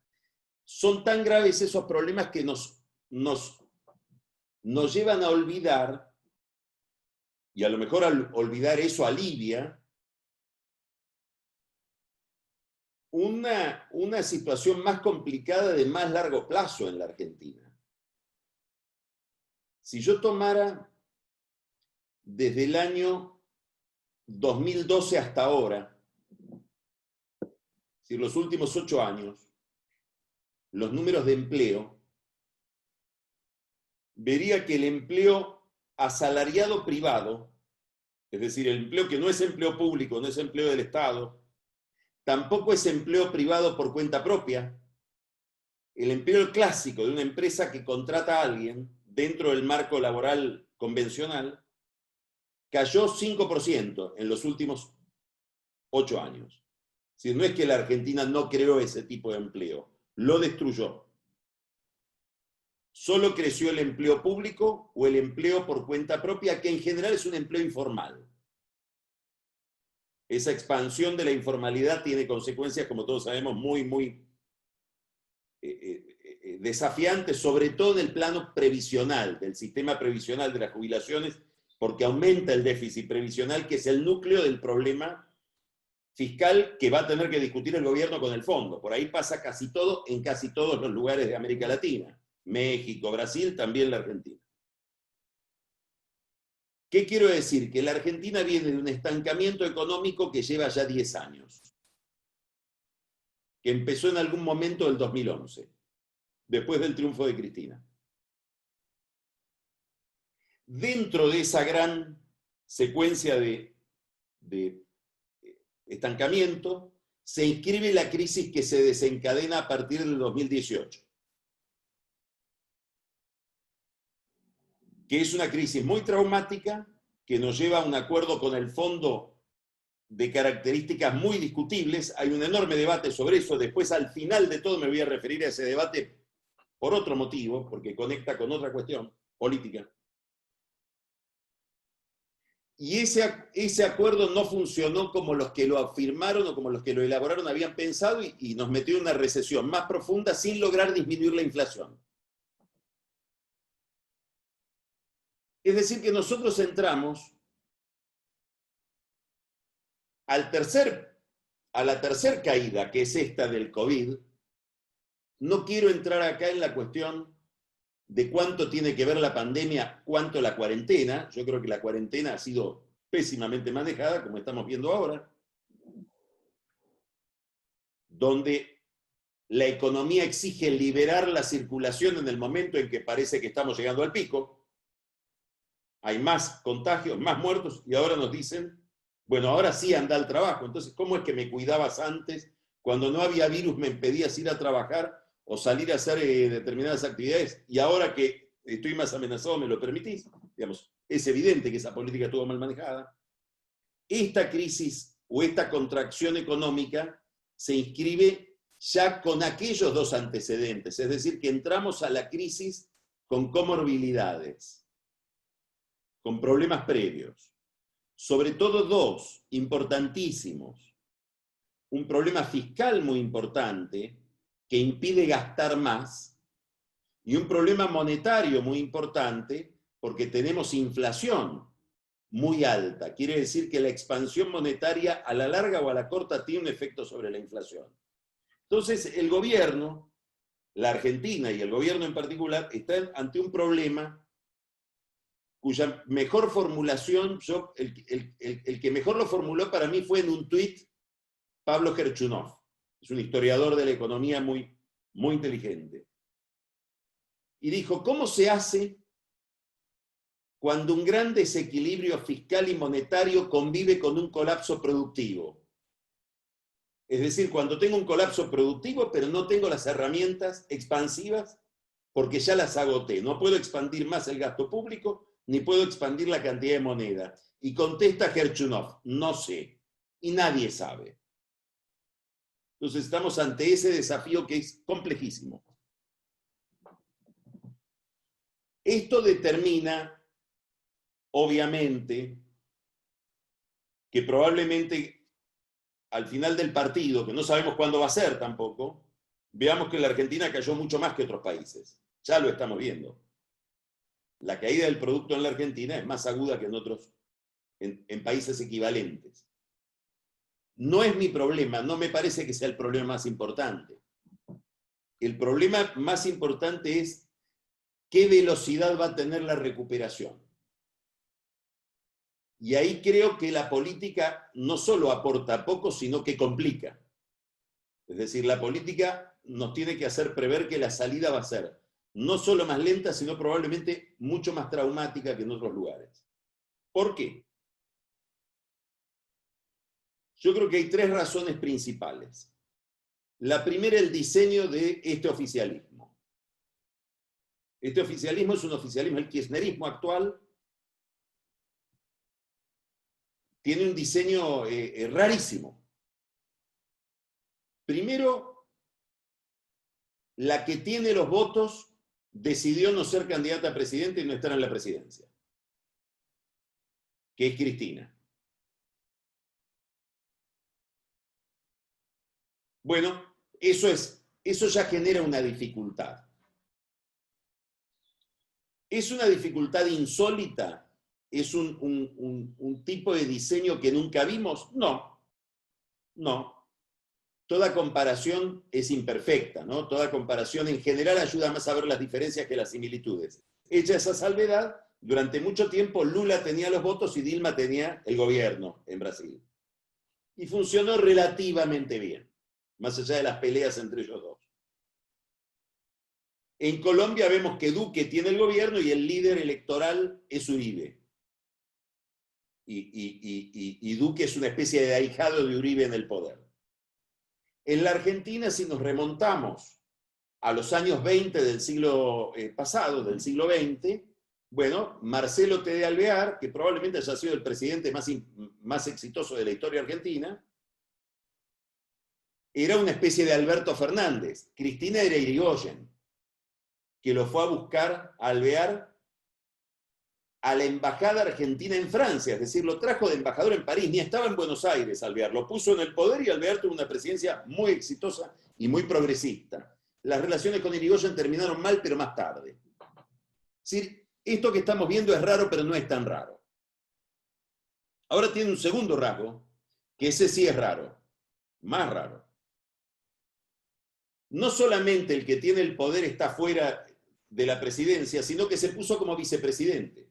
Son tan graves esos problemas que nos llevan a olvidar, y a lo mejor al olvidar eso alivia, una situación más complicada de más largo plazo en la Argentina. Si yo tomara desde el año 2012 hasta ahora, es decir, los últimos 8 años, los números de empleo, vería que el empleo asalariado privado, es decir, el empleo que no es empleo público, no es empleo del Estado, tampoco es empleo privado por cuenta propia, el empleo clásico de una empresa que contrata a alguien dentro del marco laboral convencional, cayó 5% en los últimos 8 años. Es decir, no es que la Argentina no creó ese tipo de empleo, lo destruyó. Solo creció el empleo público o el empleo por cuenta propia, que en general es un empleo informal. Esa expansión de la informalidad tiene consecuencias, como todos sabemos, muy desafiantes, sobre todo en el plano previsional, del sistema previsional de las jubilaciones, porque aumenta el déficit previsional, que es el núcleo del problema fiscal que va a tener que discutir el gobierno con el fondo. Por ahí pasa casi todo en casi todos los lugares de América Latina. México, Brasil, también la Argentina. ¿Qué quiero decir? Que la Argentina viene de un estancamiento económico que lleva ya 10 años, que empezó en algún momento del 2011, después del triunfo de Cristina. Dentro de esa gran secuencia de estancamiento, se inscribe la crisis que se desencadena a partir del 2018. Que es una crisis muy traumática, que nos lleva a un acuerdo con el fondo de características muy discutibles. Hay un enorme debate sobre eso. Después, al final de todo, me voy a referir a ese debate por otro motivo, porque conecta con otra cuestión política. Y ese acuerdo no funcionó como los que lo firmaron o como los que lo elaboraron habían pensado y nos metió en una recesión más profunda sin lograr disminuir la inflación. Es decir, que nosotros entramos a la tercera caída, que es esta del COVID. No quiero entrar acá en la cuestión de cuánto tiene que ver la pandemia, cuánto la cuarentena. Yo creo que la cuarentena ha sido pésimamente manejada, como estamos viendo ahora, donde la economía exige liberar la circulación en el momento en que parece que estamos llegando al pico. Hay más contagios, más muertos, y ahora nos dicen, bueno, ahora sí anda al trabajo. Entonces, ¿cómo es que me cuidabas antes? Cuando no había virus me impedías ir a trabajar, o salir a hacer determinadas actividades, y ahora que estoy más amenazado me lo permitís, digamos, es evidente que esa política estuvo mal manejada. Esta crisis o esta contracción económica se inscribe ya con aquellos dos antecedentes, es decir, que entramos a la crisis con comorbilidades, con problemas previos. Sobre todo dos, importantísimos. Un problema fiscal muy importante, que impide gastar más, y un problema monetario muy importante, porque tenemos inflación muy alta. Quiere decir que la expansión monetaria a la larga o a la corta tiene un efecto sobre la inflación. Entonces, el gobierno, la Argentina y el gobierno en particular, están ante un problema cuya mejor formulación, el que mejor lo formuló para mí fue en un tuit Pablo Gerchunov. Es un historiador de la economía muy, muy inteligente. Y dijo, ¿cómo se hace cuando un gran desequilibrio fiscal y monetario convive con un colapso productivo? Es decir, cuando tengo un colapso productivo, pero no tengo las herramientas expansivas, porque ya las agoté. No puedo expandir más el gasto público, ni puedo expandir la cantidad de moneda. Y contesta Gerchunov, no sé. Y nadie sabe. Entonces estamos ante ese desafío que es complejísimo. Esto determina, obviamente, que probablemente al final del partido, que no sabemos cuándo va a ser tampoco, veamos que la Argentina cayó mucho más que otros países. Ya lo estamos viendo. La caída del producto en la Argentina es más aguda que en otros, en países equivalentes. No es mi problema, no me parece que sea el problema más importante. El problema más importante es qué velocidad va a tener la recuperación. Y ahí creo que la política no solo aporta poco, sino que complica. Es decir, la política nos tiene que hacer prever que la salida va a ser no solo más lenta, sino probablemente mucho más traumática que en otros lugares. ¿Por qué? Yo creo que hay tres razones principales. La primera, el diseño de este oficialismo. Este oficialismo es un oficialismo, el kirchnerismo actual, tiene un diseño rarísimo. Primero, la que tiene los votos decidió no ser candidata a presidente y no estar en la presidencia, que es Cristina. Bueno, eso ya genera una dificultad. ¿Es una dificultad insólita? ¿Es un tipo de diseño que nunca vimos? No, no. Toda comparación es imperfecta, ¿no? Toda comparación en general ayuda más a ver las diferencias que las similitudes. Hecha esa salvedad, durante mucho tiempo Lula tenía los votos y Dilma tenía el gobierno en Brasil. Y funcionó relativamente bien, más allá de las peleas entre ellos dos. En Colombia vemos que Duque tiene el gobierno y el líder electoral es Uribe. Y Duque es una especie de ahijado de Uribe en el poder. En la Argentina, si nos remontamos a los años 20 del siglo pasado, del siglo XX, bueno, Marcelo T. de Alvear, que probablemente haya sido el presidente más exitoso de la historia argentina, era una especie de Alberto Fernández. Cristina era Irigoyen, que lo fue a buscar a Alvear a la embajada argentina en Francia, es decir, lo trajo de embajador en París, ni estaba en Buenos Aires Alvear, lo puso en el poder y Alvear tuvo una presidencia muy exitosa y muy progresista. Las relaciones con Irigoyen terminaron mal, pero más tarde. Es decir, esto que estamos viendo es raro, pero no es tan raro. Ahora tiene un segundo rasgo, que ese sí es raro, más raro. No solamente el que tiene el poder está fuera de la presidencia, sino que se puso como vicepresidente.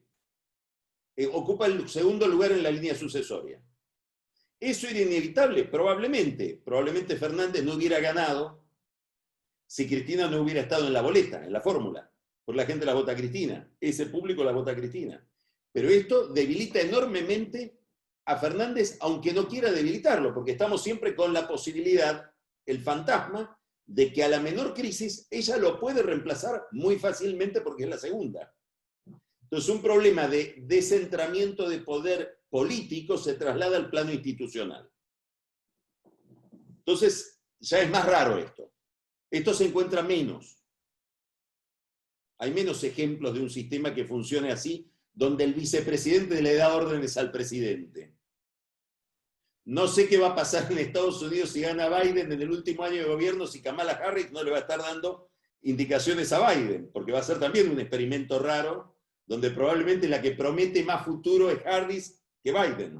Ocupa el segundo lugar en la línea sucesoria. ¿Eso era inevitable? Probablemente. Probablemente Fernández no hubiera ganado si Cristina no hubiera estado en la boleta, en la fórmula. Porque la gente la vota a Cristina. Ese público la vota a Cristina. Pero esto debilita enormemente a Fernández, aunque no quiera debilitarlo, porque estamos siempre con la posibilidad, el fantasma, de que a la menor crisis ella lo puede reemplazar muy fácilmente porque es la segunda. Entonces, un problema de descentramiento de poder político se traslada al plano institucional. Entonces, ya es más raro esto. Esto se encuentra menos. Hay menos ejemplos de un sistema que funcione así, donde el vicepresidente le da órdenes al presidente. No sé qué va a pasar en Estados Unidos si gana Biden en el último año de gobierno, si Kamala Harris no le va a estar dando indicaciones a Biden, porque va a ser también un experimento raro, donde probablemente la que promete más futuro es Harris que Biden.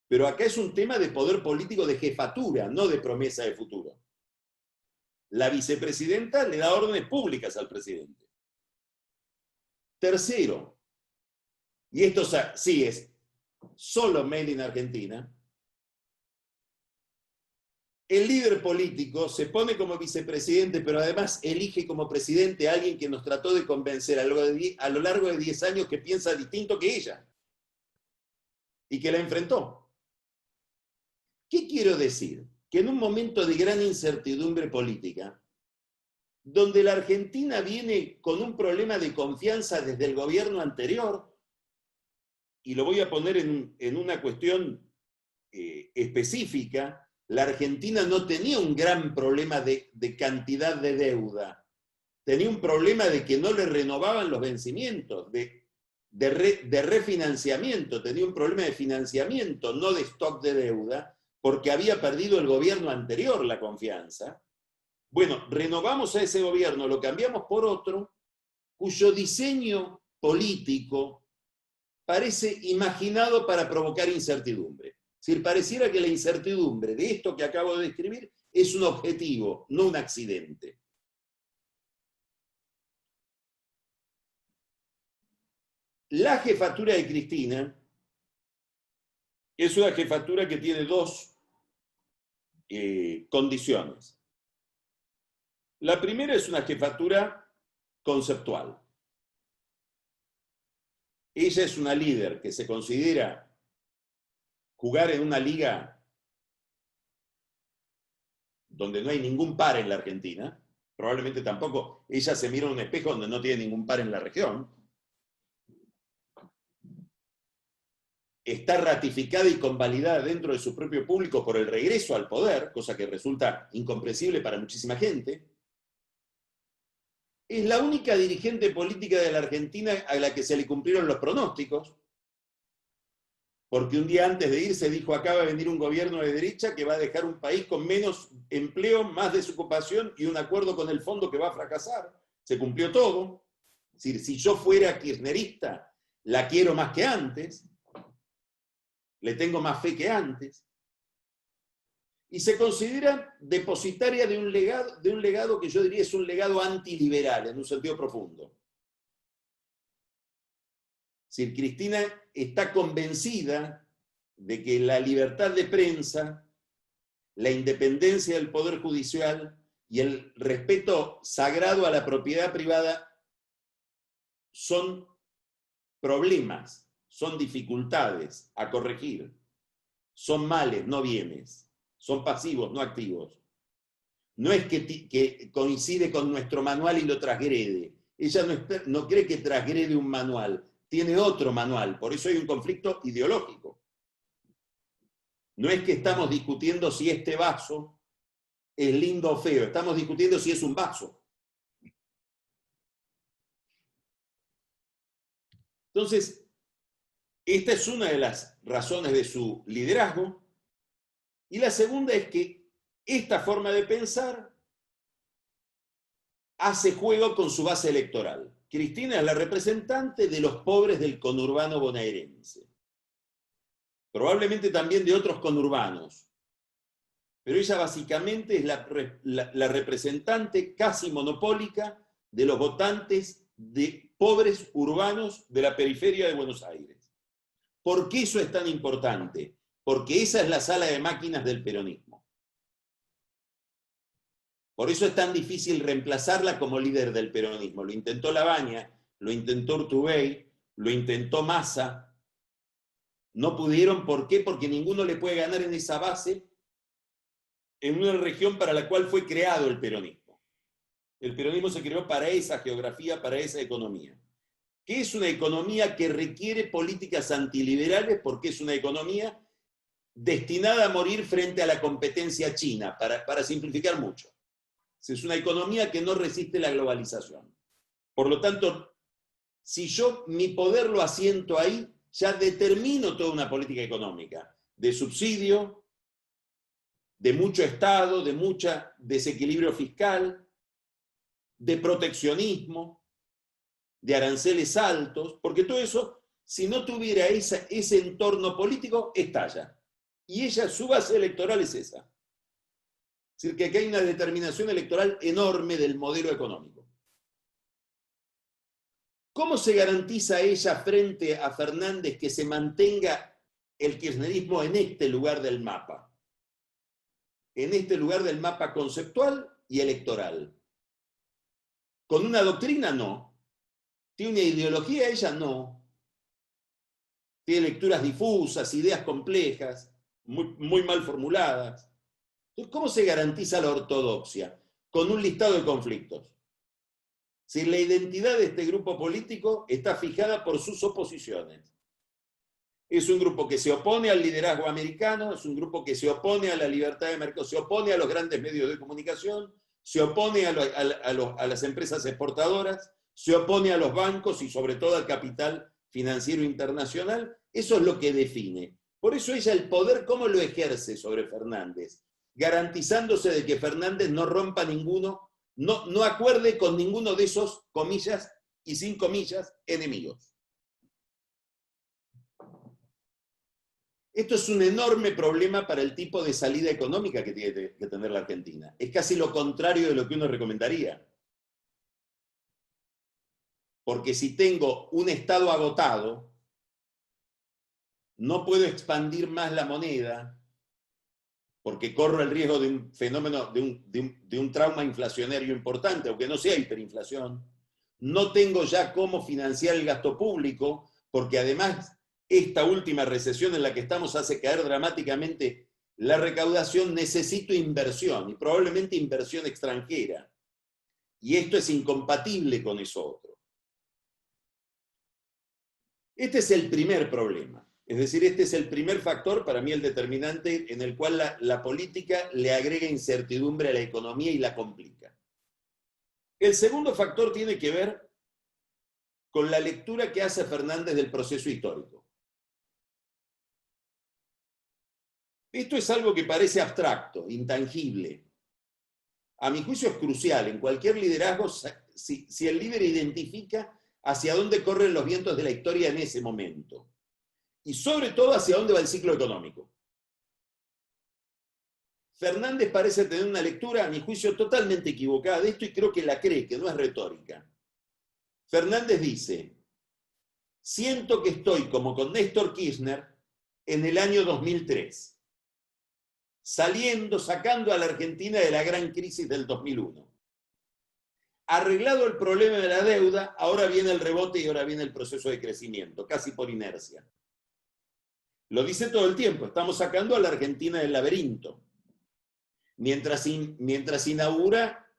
Pero acá es un tema de poder político de jefatura, no de promesa de futuro. La vicepresidenta le da órdenes públicas al presidente. Tercero, y esto sí es solo made in Argentina, el líder político se pone como vicepresidente, pero además elige como presidente a alguien que nos trató de convencer a lo largo de 10 años que piensa distinto que ella y que la enfrentó. ¿Qué quiero decir? Que en un momento de gran incertidumbre política, donde la Argentina viene con un problema de confianza desde el gobierno anterior, y lo voy a poner en una cuestión específica, la Argentina no tenía un gran problema de cantidad de deuda, tenía un problema de que no le renovaban los vencimientos, de refinanciamiento, tenía un problema de financiamiento, no de stock de deuda, porque había perdido el gobierno anterior la confianza. Bueno, renovamos a ese gobierno, lo cambiamos por otro, cuyo diseño político parece imaginado para provocar incertidumbre. Es decir, pareciera que la incertidumbre de esto que acabo de describir es un objetivo, no un accidente. La jefatura de Cristina es una jefatura que tiene dos condiciones. La primera es una jefatura conceptual. Ella es una líder que se considera jugar en una liga donde no hay ningún par en la Argentina, probablemente tampoco ella se mira en un espejo donde no tiene ningún par en la región, está ratificada y convalidada dentro de su propio público por el regreso al poder, cosa que resulta incomprensible para muchísima gente. Es la única dirigente política de la Argentina a la que se le cumplieron los pronósticos, porque un día antes de irse dijo: acaba de venir un gobierno de derecha que va a dejar un país con menos empleo, más desocupación y un acuerdo con el fondo que va a fracasar. Se cumplió todo. Es decir, si yo fuera kirchnerista, la quiero más que antes, le tengo más fe que antes. Y se considera depositaria de un legado que yo diría es un legado antiliberal, en un sentido profundo. Es decir, Cristina está convencida de que la libertad de prensa, la independencia del Poder Judicial y el respeto sagrado a la propiedad privada son problemas, son dificultades a corregir, son males, no bienes, son pasivos, no activos. No es que coincide con nuestro manual y lo transgrede. Ella no cree que transgrede un manual, tiene otro manual, por eso hay un conflicto ideológico. No es que estamos discutiendo si este vaso es lindo o feo, estamos discutiendo si es un vaso. Entonces, esta es una de las razones de su liderazgo, y la segunda es que esta forma de pensar hace juego con su base electoral. Cristina es la representante de los pobres del conurbano bonaerense. Probablemente también de otros conurbanos. Pero ella básicamente es la representante casi monopólica de los votantes de pobres urbanos de la periferia de Buenos Aires. ¿Por qué eso es tan importante? Porque esa es la sala de máquinas del peronismo. Por eso es tan difícil reemplazarla como líder del peronismo. Lo intentó Labaña, lo intentó Urtubey, lo intentó Massa. No pudieron, ¿por qué? Porque ninguno le puede ganar en esa base en una región para la cual fue creado el peronismo. El peronismo se creó para esa geografía, para esa economía. Que es una economía que requiere políticas antiliberales porque es una economía destinada a morir frente a la competencia china, para simplificar mucho. Es una economía que no resiste la globalización. Por lo tanto, si yo mi poder lo asiento ahí, ya determino toda una política económica de subsidio, de mucho Estado, de mucho desequilibrio fiscal, de proteccionismo, de aranceles altos, porque todo eso, si no tuviera ese entorno político, estalla. Y su base electoral es esa. Es decir, que aquí hay una determinación electoral enorme del modelo económico. ¿Cómo se garantiza ella frente a Fernández que se mantenga el kirchnerismo en este lugar del mapa? En este lugar del mapa conceptual y electoral. ¿Con una doctrina? No. ¿Tiene una ideología? Ella no. Tiene lecturas difusas, ideas complejas, muy mal formuladas. Entonces, ¿cómo se garantiza la ortodoxia? Con un listado de conflictos. Si la identidad de este grupo político está fijada por sus oposiciones. Es un grupo que se opone al liderazgo americano, es un grupo que se opone a la libertad de mercado, se opone a los grandes medios de comunicación, se opone a las empresas exportadoras, se opone a los bancos y sobre todo al capital financiero internacional. Eso es lo que define. Por eso ella el poder, ¿cómo lo ejerce sobre Fernández? Garantizándose de que Fernández no rompa ninguno, no acuerde con ninguno de esos, comillas y sin comillas, enemigos. Esto es un enorme problema para el tipo de salida económica que tiene que tener la Argentina. Es casi lo contrario de lo que uno recomendaría. Porque si tengo un Estado agotado, no puedo expandir más la moneda, porque corro el riesgo de un fenómeno, de un trauma inflacionario importante, aunque no sea hiperinflación. No tengo ya cómo financiar el gasto público, porque además esta última recesión en la que estamos hace caer dramáticamente la recaudación. Necesito inversión, y probablemente inversión extranjera. Y esto es incompatible con eso otro. Este es el primer problema. Es decir, este es el primer factor, para mí el determinante, en el cual la política le agrega incertidumbre a la economía y la complica. El segundo factor tiene que ver con la lectura que hace Fernández del proceso histórico. Esto es algo que parece abstracto, intangible. A mi juicio es crucial. En cualquier liderazgo, si el líder identifica hacia dónde corren los vientos de la historia en ese momento. Y sobre todo hacia dónde va el ciclo económico. Fernández parece tener una lectura, a mi juicio, totalmente equivocada de esto, y creo que la cree, que no es retórica. Fernández dice: siento que estoy como con Néstor Kirchner en el año 2003, sacando a la Argentina de la gran crisis del 2001. Arreglado el problema de la deuda, ahora viene el rebote y ahora viene el proceso de crecimiento, casi por inercia. Lo dice todo el tiempo, estamos sacando a la Argentina del laberinto. Mientras inaugura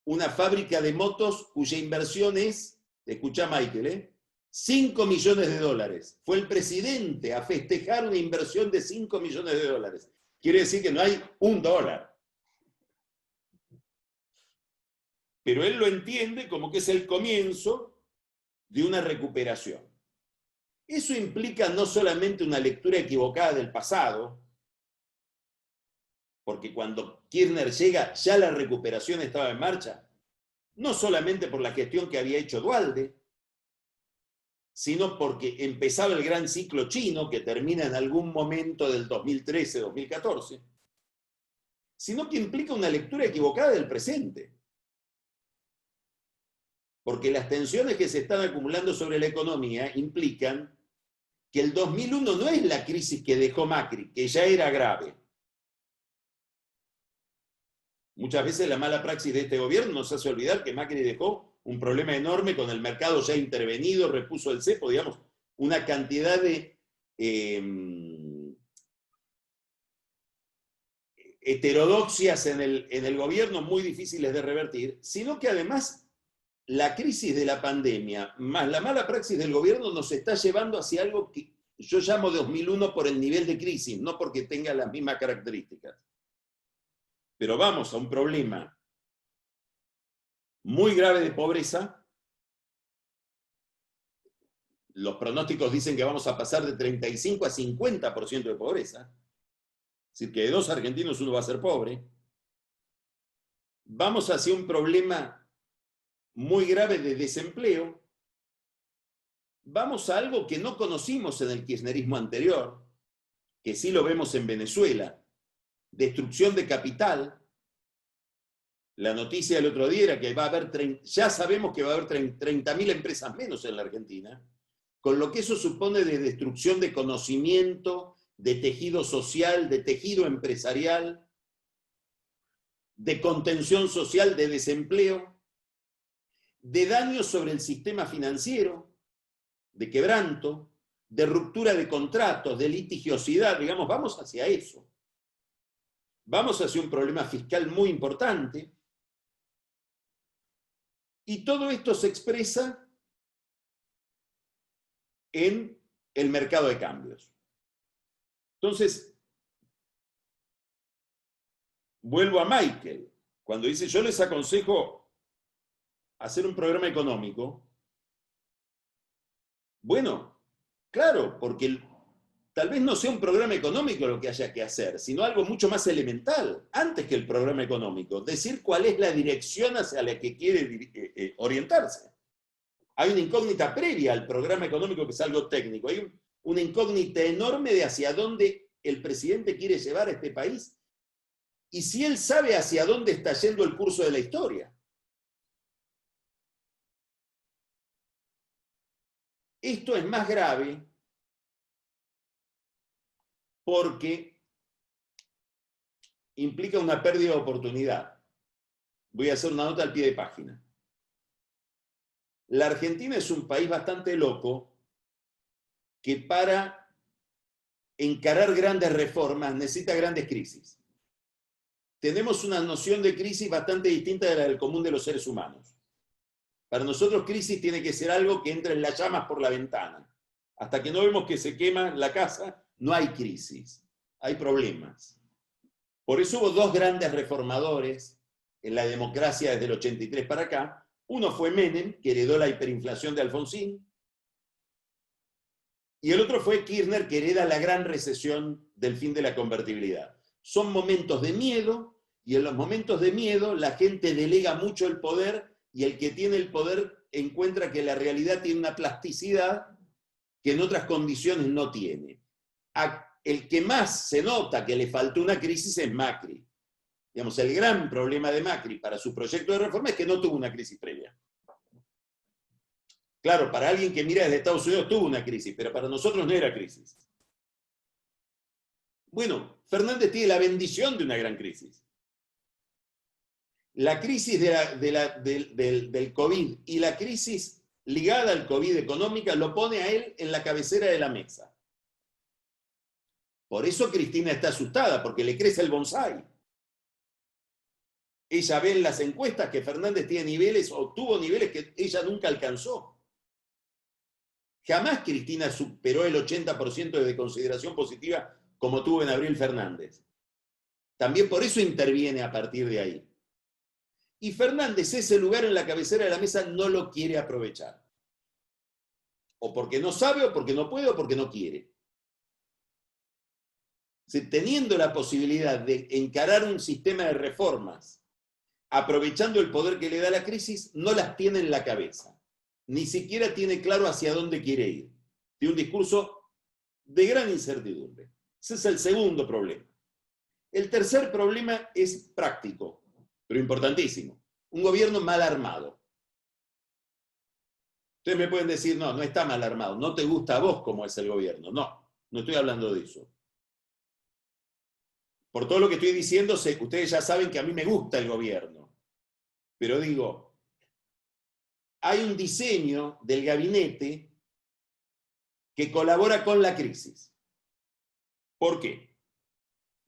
una fábrica de motos cuya inversión es, escucha Michael, 5 millones de dólares. Fue el presidente a festejar una inversión de 5 millones de dólares. Quiere decir que no hay $1. Pero él lo entiende como que es el comienzo de una recuperación. Eso implica no solamente una lectura equivocada del pasado, porque cuando Kirchner llega ya la recuperación estaba en marcha, no solamente por la gestión que había hecho Duhalde, sino porque empezaba el gran ciclo chino que termina en algún momento del 2013-2014, sino que implica una lectura equivocada del presente. Porque las tensiones que se están acumulando sobre la economía implican que el 2001 no es la crisis que dejó Macri, que ya era grave. Muchas veces la mala praxis de este gobierno nos hace olvidar que Macri dejó un problema enorme con el mercado ya intervenido, repuso el cepo, digamos, una cantidad de heterodoxias en el gobierno muy difíciles de revertir, sino que además la crisis de la pandemia más la mala praxis del gobierno nos está llevando hacia algo que yo llamo 2001 por el nivel de crisis, no porque tenga las mismas características. Pero vamos a un problema muy grave de pobreza. Los pronósticos dicen que vamos a pasar de 35 a 50% de pobreza. Es decir, que de 2 argentinos uno va a ser pobre. Vamos hacia un problema muy grave de desempleo. Vamos a algo que no conocimos en el kirchnerismo anterior, que sí lo vemos en Venezuela: destrucción de capital. La noticia del otro día era que va a haber, ya sabemos que va a haber 30.000 empresas menos en la Argentina, con lo que eso supone de destrucción de conocimiento, de tejido social, de tejido empresarial, de contención social, de desempleo, de daño sobre el sistema financiero, de quebranto, de ruptura de contratos, de litigiosidad. Digamos, vamos hacia eso. Vamos hacia un problema fiscal muy importante. Y todo esto se expresa en el mercado de cambios. Entonces, vuelvo a Michael, cuando dice: yo les aconsejo hacer un programa económico. Bueno, claro, porque tal vez no sea un programa económico lo que haya que hacer, sino algo mucho más elemental, antes que el programa económico, decir cuál es la dirección hacia la que quiere orientarse. Hay una incógnita previa al programa económico que es algo técnico, hay una incógnita enorme de hacia dónde el presidente quiere llevar a este país y si él sabe hacia dónde está yendo el curso de la historia. Esto es más grave porque implica una pérdida de oportunidad. Voy a hacer una nota al pie de página. La Argentina es un país bastante loco que para encarar grandes reformas necesita grandes crisis. Tenemos una noción de crisis bastante distinta de la del común de los seres humanos. Para nosotros crisis tiene que ser algo que entre en las llamas por la ventana. Hasta que no vemos que se quema la casa, no hay crisis, hay problemas. Por eso hubo 2 grandes reformadores en la democracia desde el 83 para acá. Uno fue Menem, que heredó la hiperinflación de Alfonsín, y el otro fue Kirchner, que hereda la gran recesión del fin de la convertibilidad. Son momentos de miedo, y en los momentos de miedo la gente delega mucho el poder, y el que tiene el poder encuentra que la realidad tiene una plasticidad que en otras condiciones no tiene. El que más se nota que le faltó una crisis es Macri. Digamos, el gran problema de Macri para su proyecto de reforma es que no tuvo una crisis previa. Claro, para alguien que mira desde Estados Unidos tuvo una crisis, pero para nosotros no era crisis. Bueno, Fernández tiene la bendición de una gran crisis. La crisis del COVID y la crisis ligada al COVID económica lo pone a él en la cabecera de la mesa. Por eso Cristina está asustada, porque le crece el bonsái. Ella ve en las encuestas que Fernández tiene niveles o tuvo niveles que ella nunca alcanzó. Jamás Cristina superó el 80% de consideración positiva como tuvo en abril Fernández. También por eso interviene a partir de ahí. Y Fernández ese lugar en la cabecera de la mesa no lo quiere aprovechar. O porque no sabe, o porque no puede, o porque no quiere. Teniendo la posibilidad de encarar un sistema de reformas, aprovechando el poder que le da la crisis, no las tiene en la cabeza. Ni siquiera tiene claro hacia dónde quiere ir. Tiene un discurso de gran incertidumbre. Ese es el segundo problema. El tercer problema es práctico, pero importantísimo. Un gobierno mal armado. Ustedes me pueden decir, no, no está mal armado, no te gusta a vos cómo es el gobierno. No, no estoy hablando de eso. Por todo lo que estoy diciendo, ustedes ya saben que a mí me gusta el gobierno. Pero digo, hay un diseño del gabinete que colabora con la crisis. ¿Por qué?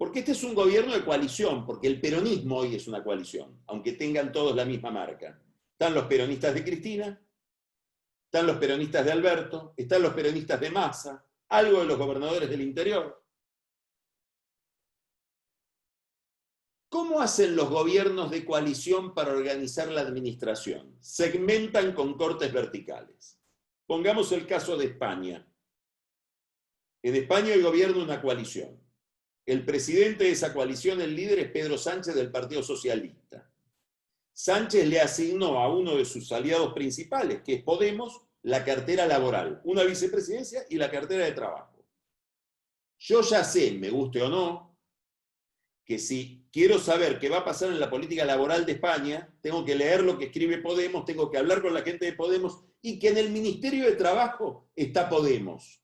Porque este es un gobierno de coalición, porque el peronismo hoy es una coalición, aunque tengan todos la misma marca. Están los peronistas de Cristina, están los peronistas de Alberto, están los peronistas de Massa, algo de los gobernadores del interior. ¿Cómo hacen los gobiernos de coalición para organizar la administración? Segmentan con cortes verticales. Pongamos el caso de España. En España el gobierno es una coalición. El presidente de esa coalición, el líder, es Pedro Sánchez del Partido Socialista. Sánchez le asignó a uno de sus aliados principales, que es Podemos, la cartera laboral, una vicepresidencia y la cartera de trabajo. Yo ya sé, me guste o no, que si quiero saber qué va a pasar en la política laboral de España, tengo que leer lo que escribe Podemos, tengo que hablar con la gente de Podemos, y que en el Ministerio de Trabajo está Podemos.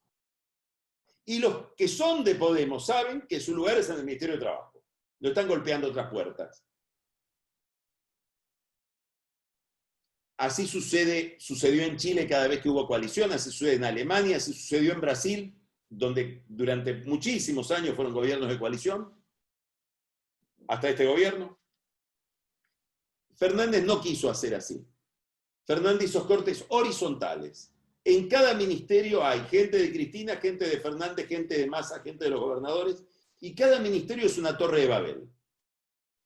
Y los que son de Podemos saben que su lugar es en el Ministerio de Trabajo. No están golpeando otras puertas. Así sucedió en Chile cada vez que hubo coalición, así sucede en Alemania, así sucedió en Brasil, donde durante muchísimos años fueron gobiernos de coalición, hasta este gobierno. Fernández no quiso hacer así. Fernández hizo cortes horizontales. En cada ministerio hay gente de Cristina, gente de Fernández, gente de Massa, gente de los gobernadores, y cada ministerio es una torre de Babel.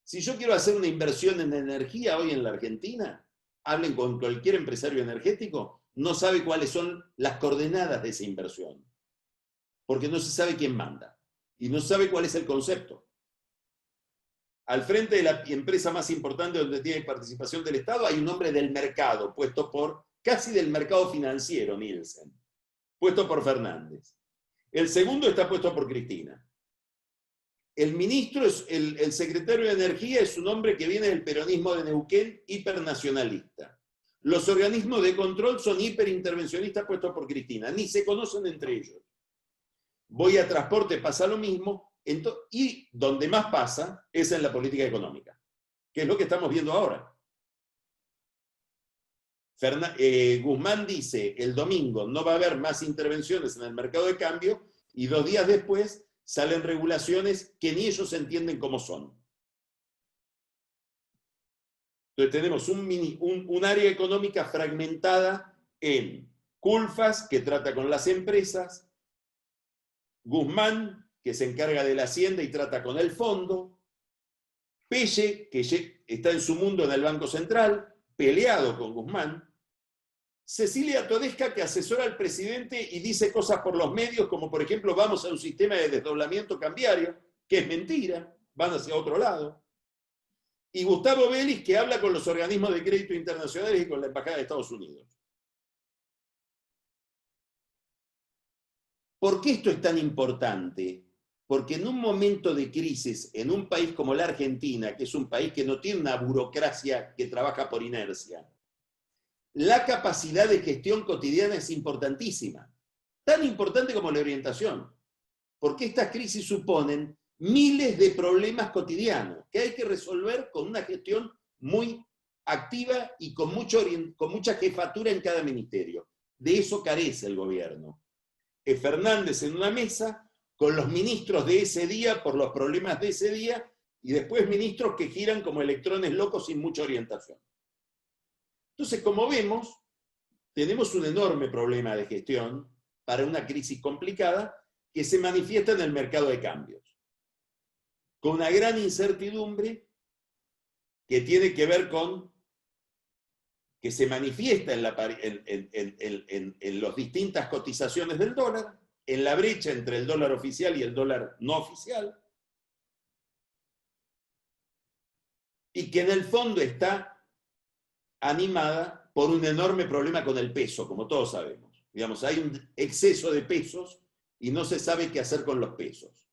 Si yo quiero hacer una inversión en energía hoy en la Argentina, hablen con cualquier empresario energético, no sabe cuáles son las coordenadas de esa inversión, porque no se sabe quién manda, y no sabe cuál es el concepto. Al frente de la empresa más importante donde tiene participación del Estado hay un hombre del mercado, puesto por, casi del mercado financiero, Nielsen, puesto por Fernández. El segundo está puesto por Cristina. El ministro, el secretario de Energía es un hombre que viene del peronismo de Neuquén, hipernacionalista. Los organismos de control son hiperintervencionistas puestos por Cristina, ni se conocen entre ellos. Voy a transporte, pasa lo mismo, y donde más pasa es en la política económica, que es lo que estamos viendo ahora. Guzmán dice, el domingo no va a haber más intervenciones en el mercado de cambio, y 2 días después salen regulaciones que ni ellos entienden cómo son. Entonces tenemos un área económica fragmentada en Culfas, que trata con las empresas, Guzmán, que se encarga de la hacienda y trata con el fondo, Pelle, que está en su mundo en el Banco Central, peleado con Guzmán, Cecilia Todesca, que asesora al presidente y dice cosas por los medios, como por ejemplo, vamos a un sistema de desdoblamiento cambiario, que es mentira, van hacia otro lado. Y Gustavo Vélez, que habla con los organismos de crédito internacionales y con la Embajada de Estados Unidos. ¿Por qué esto es tan importante? Porque en un momento de crisis, en un país como la Argentina, que es un país que no tiene una burocracia que trabaja por inercia, la capacidad de gestión cotidiana es importantísima. Tan importante como la orientación. Porque estas crisis suponen miles de problemas cotidianos que hay que resolver con una gestión muy activa y con mucha jefatura en cada ministerio. De eso carece el gobierno. Fernández en una mesa con los ministros de ese día por los problemas de ese día y después ministros que giran como electrones locos sin mucha orientación. Entonces, como vemos, tenemos un enorme problema de gestión para una crisis complicada que se manifiesta en el mercado de cambios, con una gran incertidumbre que tiene que ver con que se manifiesta en las distintas cotizaciones del dólar, en la brecha entre el dólar oficial y el dólar no oficial, y que en el fondo está animada por un enorme problema con el peso, como todos sabemos. Digamos, hay un exceso de pesos y no se sabe qué hacer con los pesos.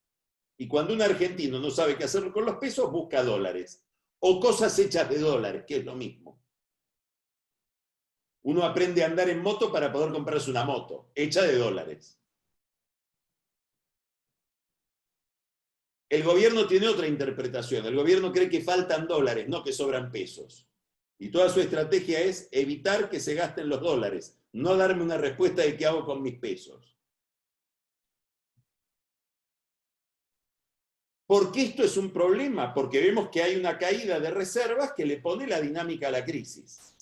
Y cuando un argentino no sabe qué hacer con los pesos, busca dólares, o cosas hechas de dólares, que es lo mismo. Uno aprende a andar en moto para poder comprarse una moto, hecha de dólares. El gobierno tiene otra interpretación. El gobierno cree que faltan dólares, no que sobran pesos. Y toda su estrategia es evitar que se gasten los dólares, no darme una respuesta de qué hago con mis pesos. ¿Por qué esto es un problema? Porque vemos que hay una caída de reservas que le pone la dinámica a la crisis.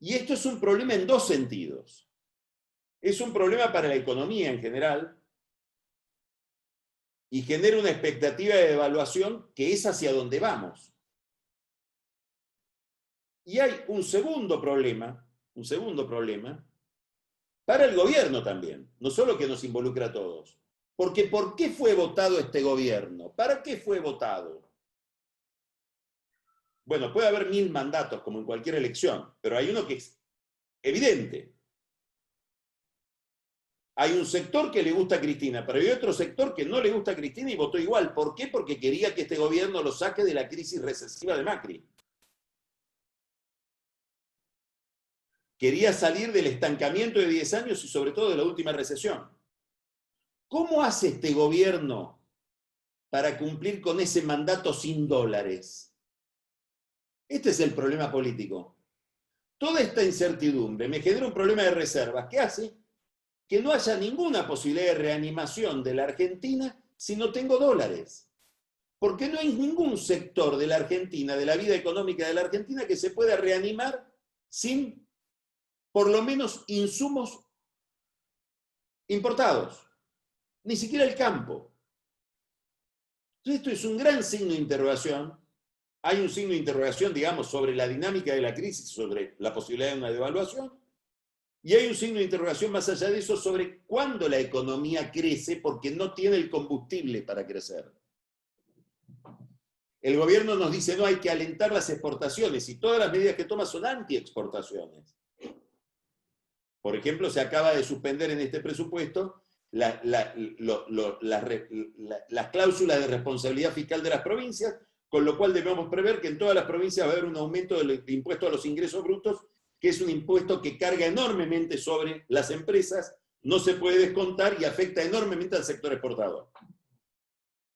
Y esto es un problema en dos sentidos. Es un problema para la economía en general y genera una expectativa de devaluación que es hacia donde vamos. Y hay un segundo problema para el gobierno también, no solo que nos involucra a todos. Porque ¿por qué fue votado este gobierno? ¿Para qué fue votado? Bueno, puede haber 1000 mandatos, como en cualquier elección, pero hay uno que es evidente. Hay un sector que le gusta a Cristina, pero hay otro sector que no le gusta a Cristina y votó igual. ¿Por qué? Porque quería que este gobierno lo saque de la crisis recesiva de Macri. Quería salir del estancamiento de 10 años y sobre todo de la última recesión. ¿Cómo hace este gobierno para cumplir con ese mandato sin dólares? Este es el problema político. Toda esta incertidumbre me genera un problema de reservas que hace que no haya ninguna posibilidad de reanimación de la Argentina si no tengo dólares. Porque no hay ningún sector de la Argentina, de la vida económica de la Argentina, que se pueda reanimar sin, por lo menos, insumos importados. Ni siquiera el campo. Entonces, esto es un gran signo de interrogación. Hay un signo de interrogación, digamos, sobre la dinámica de la crisis, sobre la posibilidad de una devaluación. Y hay un signo de interrogación más allá de eso sobre cuándo la economía crece porque no tiene el combustible para crecer. El gobierno nos dice, no, hay que alentar las exportaciones y todas las medidas que toma son anti-exportaciones. Por ejemplo, se acaba de suspender en este presupuesto las cláusulas de responsabilidad fiscal de las provincias, con lo cual debemos prever que en todas las provincias va a haber un aumento del impuesto a los ingresos brutos, que es un impuesto que carga enormemente sobre las empresas, no se puede descontar y afecta enormemente al sector exportador.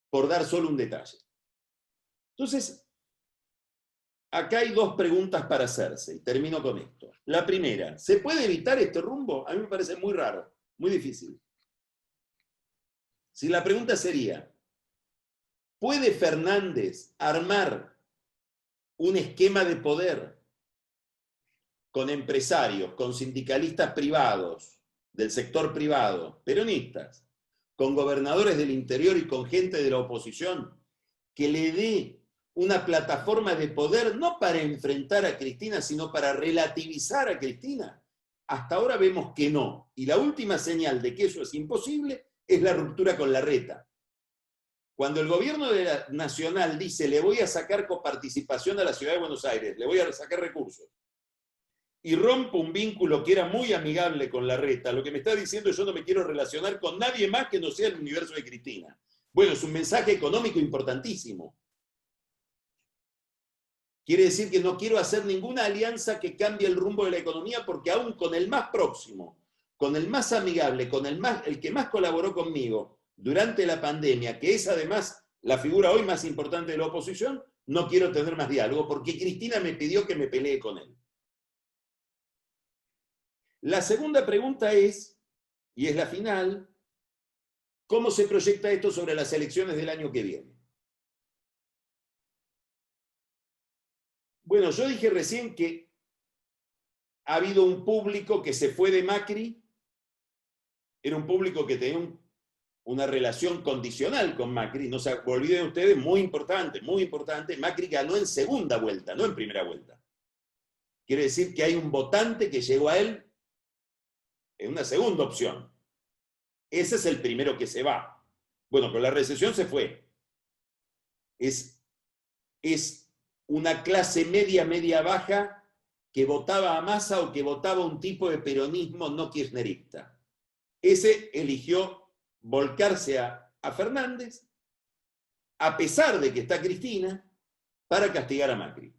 Por dar solo un detalle. Entonces, acá hay dos preguntas para hacerse, y termino con esto. La primera, ¿se puede evitar este rumbo? A mí me parece muy raro, muy difícil. Si la pregunta sería, ¿puede Fernández armar un esquema de poder con empresarios, con sindicalistas privados, del sector privado, peronistas, con gobernadores del interior y con gente de la oposición, que le dé una plataforma de poder no para enfrentar a Cristina, sino para relativizar a Cristina? Hasta ahora vemos que no. Y la última señal de que eso es imposible es la ruptura con Larreta. Cuando el gobierno nacional dice, le voy a sacar coparticipación a la ciudad de Buenos Aires, le voy a sacar recursos, y rompo un vínculo que era muy amigable con Larreta, lo que me está diciendo es yo no me quiero relacionar con nadie más que no sea el universo de Cristina. Bueno, es un mensaje económico importantísimo. Quiere decir que no quiero hacer ninguna alianza que cambie el rumbo de la economía porque aún con el más próximo, con el más amigable, con el que más colaboró conmigo durante la pandemia, que es además la figura hoy más importante de la oposición, no quiero tener más diálogo porque Cristina me pidió que me pelee con él. La segunda pregunta es, y es la final, ¿cómo se proyecta esto sobre las elecciones del año que viene? Bueno, yo dije recién que ha habido un público que se fue de Macri, era un público que tenía una relación condicional con Macri, no se olviden ustedes, muy importante, Macri ganó en segunda vuelta, no en primera vuelta. Quiere decir que hay un votante que llegó a él en una segunda opción. Ese es el primero que se va. Bueno, con la recesión se fue. Es una clase media, media-baja que votaba a Massa o que votaba un tipo de peronismo no kirchnerista. Ese eligió volcarse a Fernández, a pesar de que está Cristina, para castigar a Macri.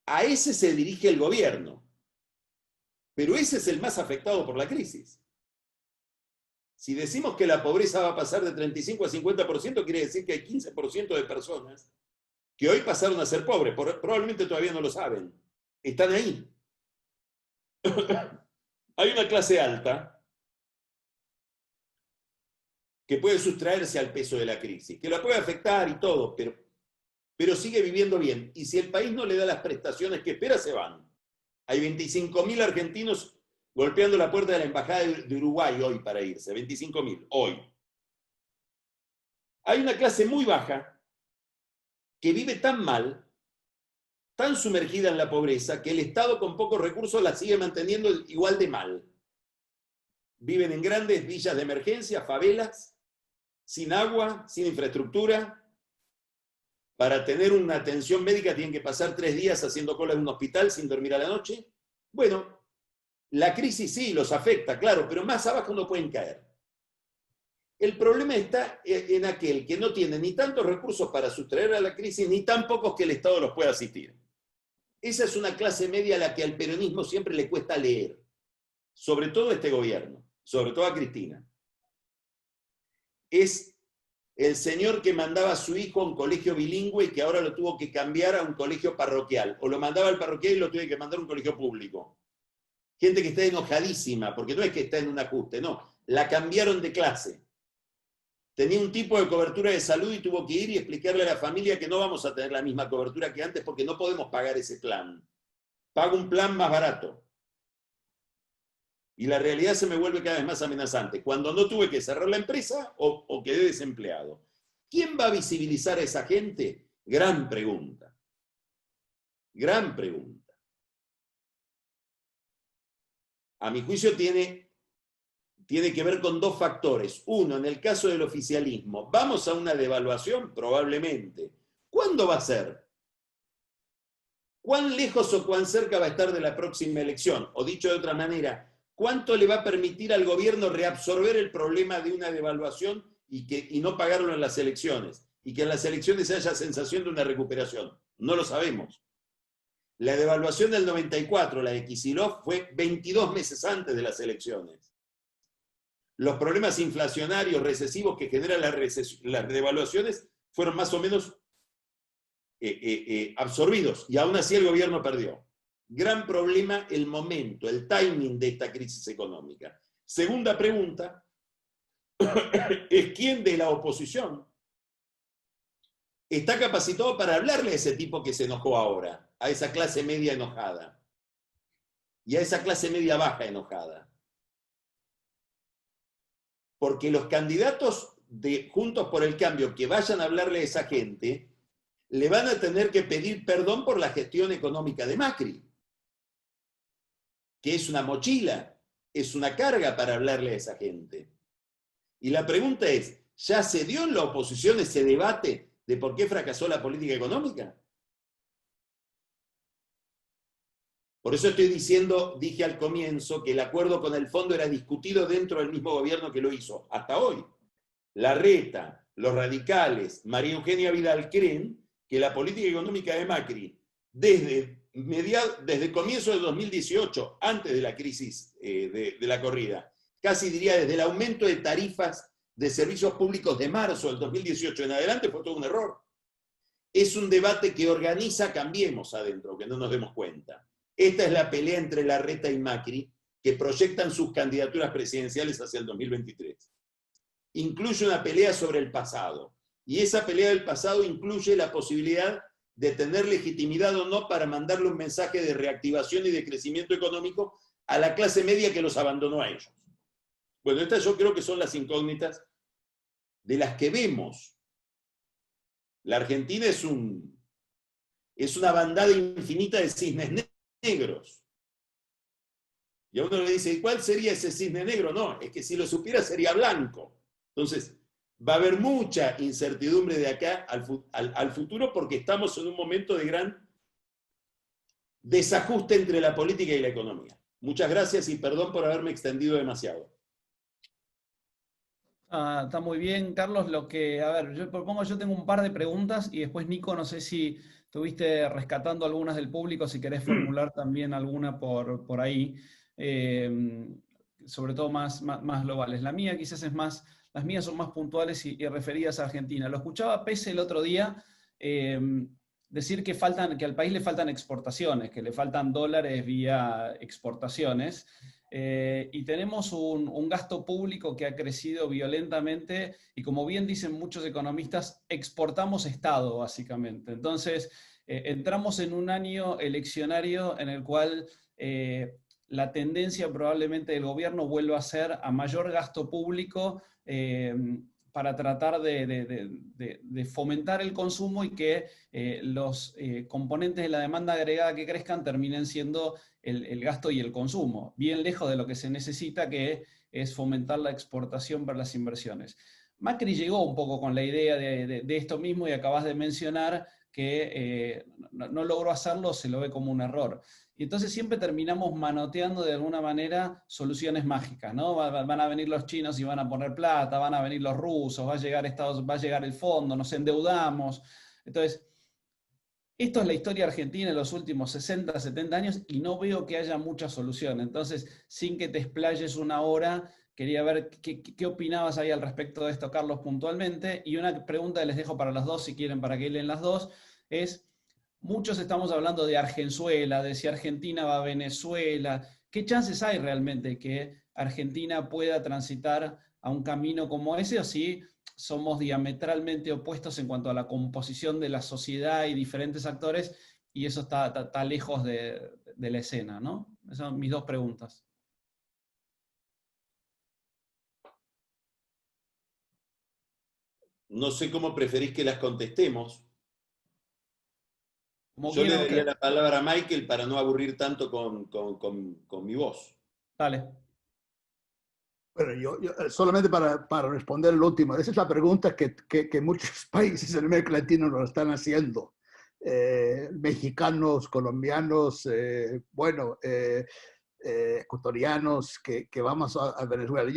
A ese se dirige el gobierno, pero ese es el más afectado por la crisis. Si decimos que la pobreza va a pasar de 35 a 50%, quiere decir que hay 15% de personas que hoy pasaron a ser pobres, probablemente todavía no lo saben, están ahí. Hay una clase alta que puede sustraerse al peso de la crisis, que la puede afectar y todo, pero sigue viviendo bien. Y si el país no le da las prestaciones que espera, se van. Hay 25.000 argentinos golpeando la puerta de la Embajada de Uruguay hoy para irse, 25.000, hoy. Hay una clase muy baja que vive tan mal, tan sumergida en la pobreza, que el Estado con pocos recursos la sigue manteniendo igual de mal. Viven en grandes villas de emergencia, favelas, sin agua, sin infraestructura. Para tener una atención médica tienen que pasar 3 días haciendo cola en un hospital sin dormir a la noche. Bueno, la crisis sí los afecta, claro, pero más abajo no pueden caer. El problema está en aquel que no tiene ni tantos recursos para sustraer a la crisis, ni tan pocos que el Estado los pueda asistir. Esa es una clase media a la que al peronismo siempre le cuesta leer, sobre todo a este gobierno, sobre todo a Cristina. Es el señor que mandaba a su hijo a un colegio bilingüe y que ahora lo tuvo que cambiar a un colegio parroquial, o lo mandaba al parroquial y lo tuvo que mandar a un colegio público. Gente que está enojadísima, porque no es que está en un ajuste, no, la cambiaron de clase. Tenía un tipo de cobertura de salud y tuvo que ir y explicarle a la familia que no vamos a tener la misma cobertura que antes porque no podemos pagar ese plan. Pago un plan más barato. Y la realidad se me vuelve cada vez más amenazante. Cuando no tuve que cerrar la empresa o quedé desempleado. ¿Quién va a visibilizar a esa gente? Gran pregunta. Gran pregunta. A mi juicio tiene que ver con 2 factores. Uno, en el caso del oficialismo, ¿vamos a una devaluación? Probablemente. ¿Cuándo va a ser? ¿Cuán lejos o cuán cerca va a estar de la próxima elección? O dicho de otra manera, ¿cuánto le va a permitir al gobierno reabsorber el problema de una devaluación y no pagarlo en las elecciones? Y que en las elecciones haya sensación de una recuperación. No lo sabemos. La devaluación del 94, la de Kicillof, fue 22 meses antes de las elecciones. Los problemas inflacionarios recesivos que generan las devaluaciones fueron más o menos absorbidos y aún así el gobierno perdió. Gran problema el momento, el timing de esta crisis económica. Segunda pregunta es quién de la oposición está capacitado para hablarle a ese tipo que se enojó ahora, a esa clase media enojada y a esa clase media baja enojada. Porque los candidatos de Juntos por el Cambio que vayan a hablarle a esa gente, le van a tener que pedir perdón por la gestión económica de Macri, que es una mochila, es una carga para hablarle a esa gente. Y la pregunta es, ¿ya se dio en la oposición ese debate de por qué fracasó la política económica? Por eso estoy diciendo, dije al comienzo, que el acuerdo con el fondo era discutido dentro del mismo gobierno que lo hizo, hasta hoy. Larreta, los radicales, María Eugenia Vidal creen que la política económica de Macri, desde comienzo de 2018, antes de la crisis de la corrida, casi diría desde el aumento de tarifas de servicios públicos de marzo del 2018 en adelante, fue todo un error. Es un debate que organiza Cambiemos adentro, que no nos demos cuenta. Esta es la pelea entre Larreta y Macri, que proyectan sus candidaturas presidenciales hacia el 2023. Incluye una pelea sobre el pasado. Y esa pelea del pasado incluye la posibilidad de tener legitimidad o no para mandarle un mensaje de reactivación y de crecimiento económico a la clase media que los abandonó a ellos. Bueno, estas yo creo que son las incógnitas de las que vemos. La Argentina es una bandada infinita de cisnes negros. Y a uno le dice, ¿cuál sería ese cisne negro? No, es que si lo supiera sería blanco. Entonces, va a haber mucha incertidumbre de acá al futuro porque estamos en un momento de gran desajuste entre la política y la economía. Muchas gracias y perdón por haberme extendido demasiado. Está muy bien, Carlos. Yo tengo un par de preguntas y después, Nico, no sé si estuviste rescatando algunas del público, si querés formular también alguna por ahí, sobre todo más globales. La mía quizás las mías son más puntuales y referidas a Argentina. Lo escuchaba Pese el otro día decir que al país le faltan exportaciones, que le faltan dólares vía exportaciones. Y tenemos un gasto público que ha crecido violentamente y, como bien dicen muchos economistas, exportamos Estado, básicamente. Entonces, entramos en un año eleccionario en el cual la tendencia probablemente del gobierno vuelva a ser a mayor gasto público para tratar de fomentar el consumo y que los componentes de la demanda agregada que crezcan terminen siendo el gasto y el consumo, bien lejos de lo que se necesita, que es fomentar la exportación para las inversiones. Macri llegó un poco con la idea de esto mismo y acabas de mencionar que no logró hacerlo, se lo ve como un error. Y entonces siempre terminamos manoteando de alguna manera soluciones mágicas, ¿no? Van a venir los chinos y van a poner plata, van a venir los rusos, va a llegar el fondo, nos endeudamos. Entonces, esto es la historia argentina en los últimos 60, 70 años y no veo que haya mucha solución. Entonces, sin que te explayes una hora, quería ver qué opinabas ahí al respecto de esto, Carlos, puntualmente. Y una pregunta que les dejo para los dos, si quieren, para que leen las dos, es: muchos estamos hablando de Argenzuela, de si Argentina va a Venezuela. ¿Qué chances hay realmente que Argentina pueda transitar a un camino como ese, o si somos diametralmente opuestos en cuanto a la composición de la sociedad y diferentes actores y eso está lejos de la escena, ¿no? Esas son mis dos preguntas. No sé cómo preferís que las contestemos. Como Yo le quieran daría ustedes. la palabra a Michael para no aburrir tanto con mi voz. Dale. Bueno, solamente para responder el último, esa es la pregunta que muchos países en América Latina nos están haciendo. Mexicanos, colombianos, ecuatorianos que vamos a Venezuela.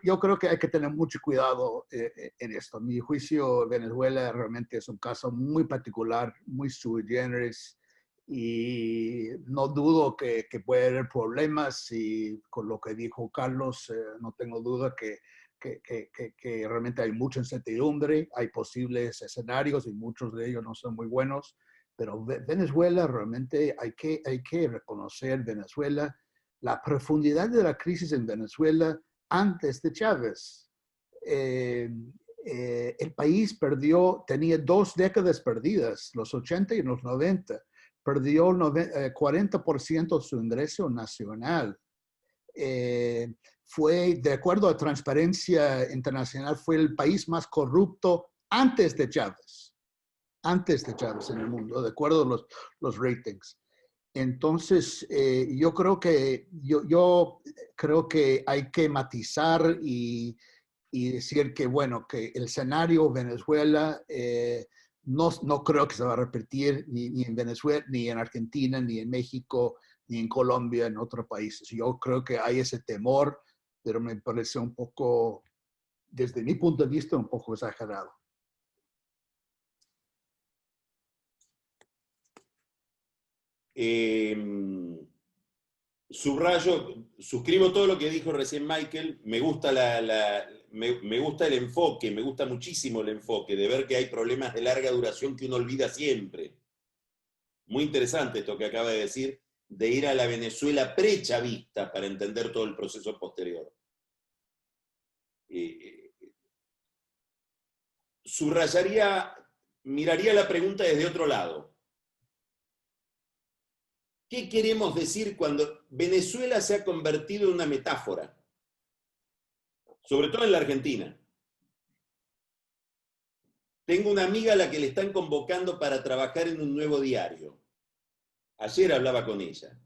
Yo creo que hay que tener mucho cuidado en esto. A mi juicio, Venezuela realmente es un caso muy particular, muy sui generis, y no dudo que puede haber problemas, y con lo que dijo Carlos, no tengo duda que realmente hay mucha incertidumbre, hay posibles escenarios y muchos de ellos no son muy buenos, pero Venezuela realmente hay que reconocer Venezuela, la profundidad de la crisis en Venezuela antes de Chávez. El país tenía 2 décadas perdidas, los 80 y los 90. Perdió 40% de su ingreso nacional. Fue, de acuerdo a Transparencia Internacional, fue el país más corrupto antes de Chávez en el mundo, de acuerdo a los ratings. Entonces, yo creo que hay que matizar y decir que, bueno, que el escenario Venezuela no creo que se va a repetir ni en Venezuela, ni en Argentina, ni en México, ni en Colombia, en otros países. Yo creo que hay ese temor, pero me parece un poco, desde mi punto de vista, un poco exagerado. Suscribo todo lo que dijo recién Michael, me gusta me gusta el enfoque, me gusta muchísimo el enfoque de ver que hay problemas de larga duración que uno olvida siempre. Muy interesante esto que acaba de decir, de ir a la Venezuela pre-chavista para entender todo el proceso posterior. Miraría la pregunta desde otro lado. ¿Qué queremos decir cuando Venezuela se ha convertido en una metáfora? Sobre todo en la Argentina. Tengo una amiga a la que le están convocando para trabajar en un nuevo diario. Ayer hablaba con ella.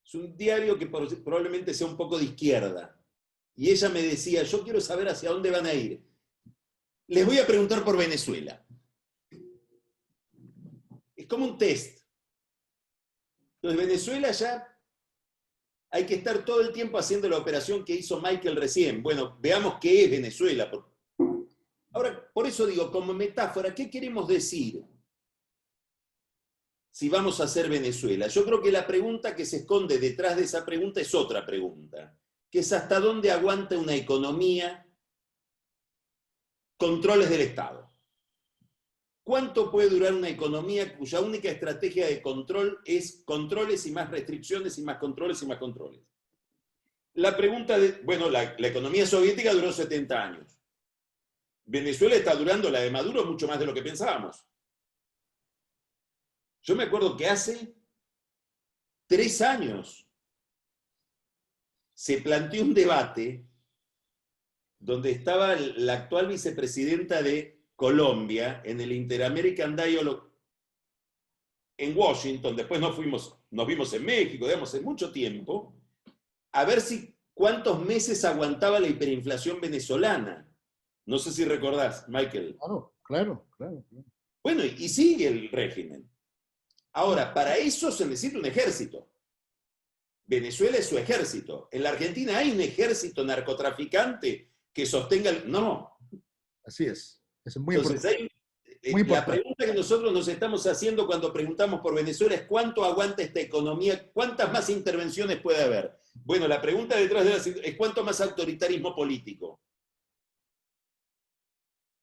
Es un diario que probablemente sea un poco de izquierda. Y ella me decía, yo quiero saber hacia dónde van a ir. Les voy a preguntar por Venezuela. Es como un test. Entonces, Venezuela ya hay que estar todo el tiempo haciendo la operación que hizo Michael recién. Bueno, veamos qué es Venezuela. Ahora, por eso digo, como metáfora, ¿qué queremos decir si vamos a hacer Venezuela? Yo creo que la pregunta que se esconde detrás de esa pregunta es otra pregunta, que es hasta dónde aguanta una economía controles del Estado. ¿Cuánto puede durar una economía cuya única estrategia de control es controles y más restricciones y más controles y más controles? La pregunta de, bueno, la economía soviética duró 70 años. Venezuela está durando, la de Maduro, mucho más de lo que pensábamos. Yo me acuerdo que hace 3 años se planteó un debate donde estaba la actual vicepresidenta de Colombia en el Inter-American Dialogue en Washington, después nos vimos en México, digamos, en mucho tiempo, a ver si cuántos meses aguantaba la hiperinflación venezolana. No sé si recordás, Michael. Claro, claro, claro. Bueno, y sigue el régimen. Ahora, para eso se necesita un ejército. Venezuela es su ejército. En la Argentina hay un ejército narcotraficante que sostenga el... No. Así es. Es muy Entonces, importante. la pregunta que nosotros nos estamos haciendo cuando preguntamos por Venezuela es ¿cuánto aguanta esta economía? ¿Cuántas más intervenciones puede haber? Bueno, la pregunta detrás de es ¿cuánto más autoritarismo político?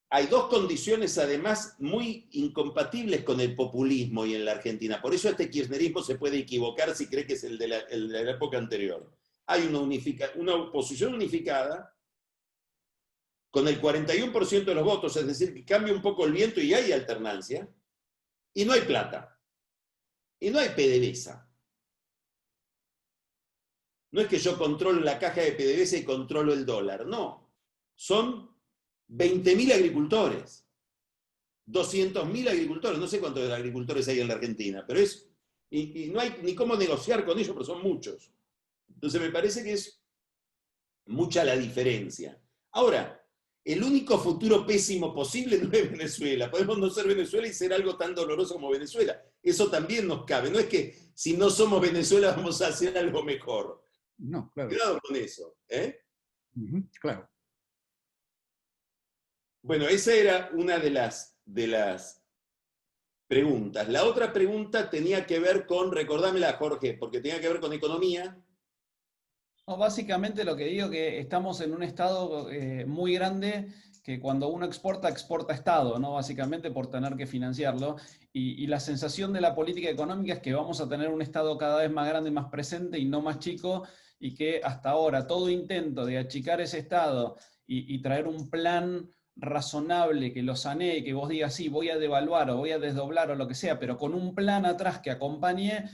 Hay dos condiciones además muy incompatibles con el populismo y en la Argentina. Por eso este kirchnerismo se puede equivocar si cree que es el de la época anterior. Hay una oposición unificada con el 41% de los votos, es decir, que cambia un poco el viento y hay alternancia, y no hay plata. Y no hay PDVSA. No es que yo controlo la caja de PDVSA y controlo el dólar, no. Son 20.000 agricultores. 200.000 agricultores, no sé cuántos agricultores hay en la Argentina, pero es, y no hay ni cómo negociar con ellos, pero son muchos. Entonces me parece que es mucha la diferencia. Ahora, el único futuro pésimo posible no es Venezuela. Podemos no ser Venezuela y ser algo tan doloroso como Venezuela. Eso también nos cabe. No es que si no somos Venezuela vamos a hacer algo mejor. No, claro. Cuidado con eso. Claro. Bueno, esa era una de las preguntas. La otra pregunta tenía que ver con, recordámela, Jorge, porque tenía que ver con economía. No, básicamente lo que digo es que estamos en un estado muy grande que cuando uno exporta, exporta Estado, ¿no? Básicamente por tener que financiarlo. Y la sensación de la política económica es que vamos a tener un Estado cada vez más grande, más presente y no más chico, y que hasta ahora todo intento de achicar ese Estado y traer un plan razonable que lo sanee, que vos digas, sí, voy a devaluar o voy a desdoblar o lo que sea, pero con un plan atrás que acompañe,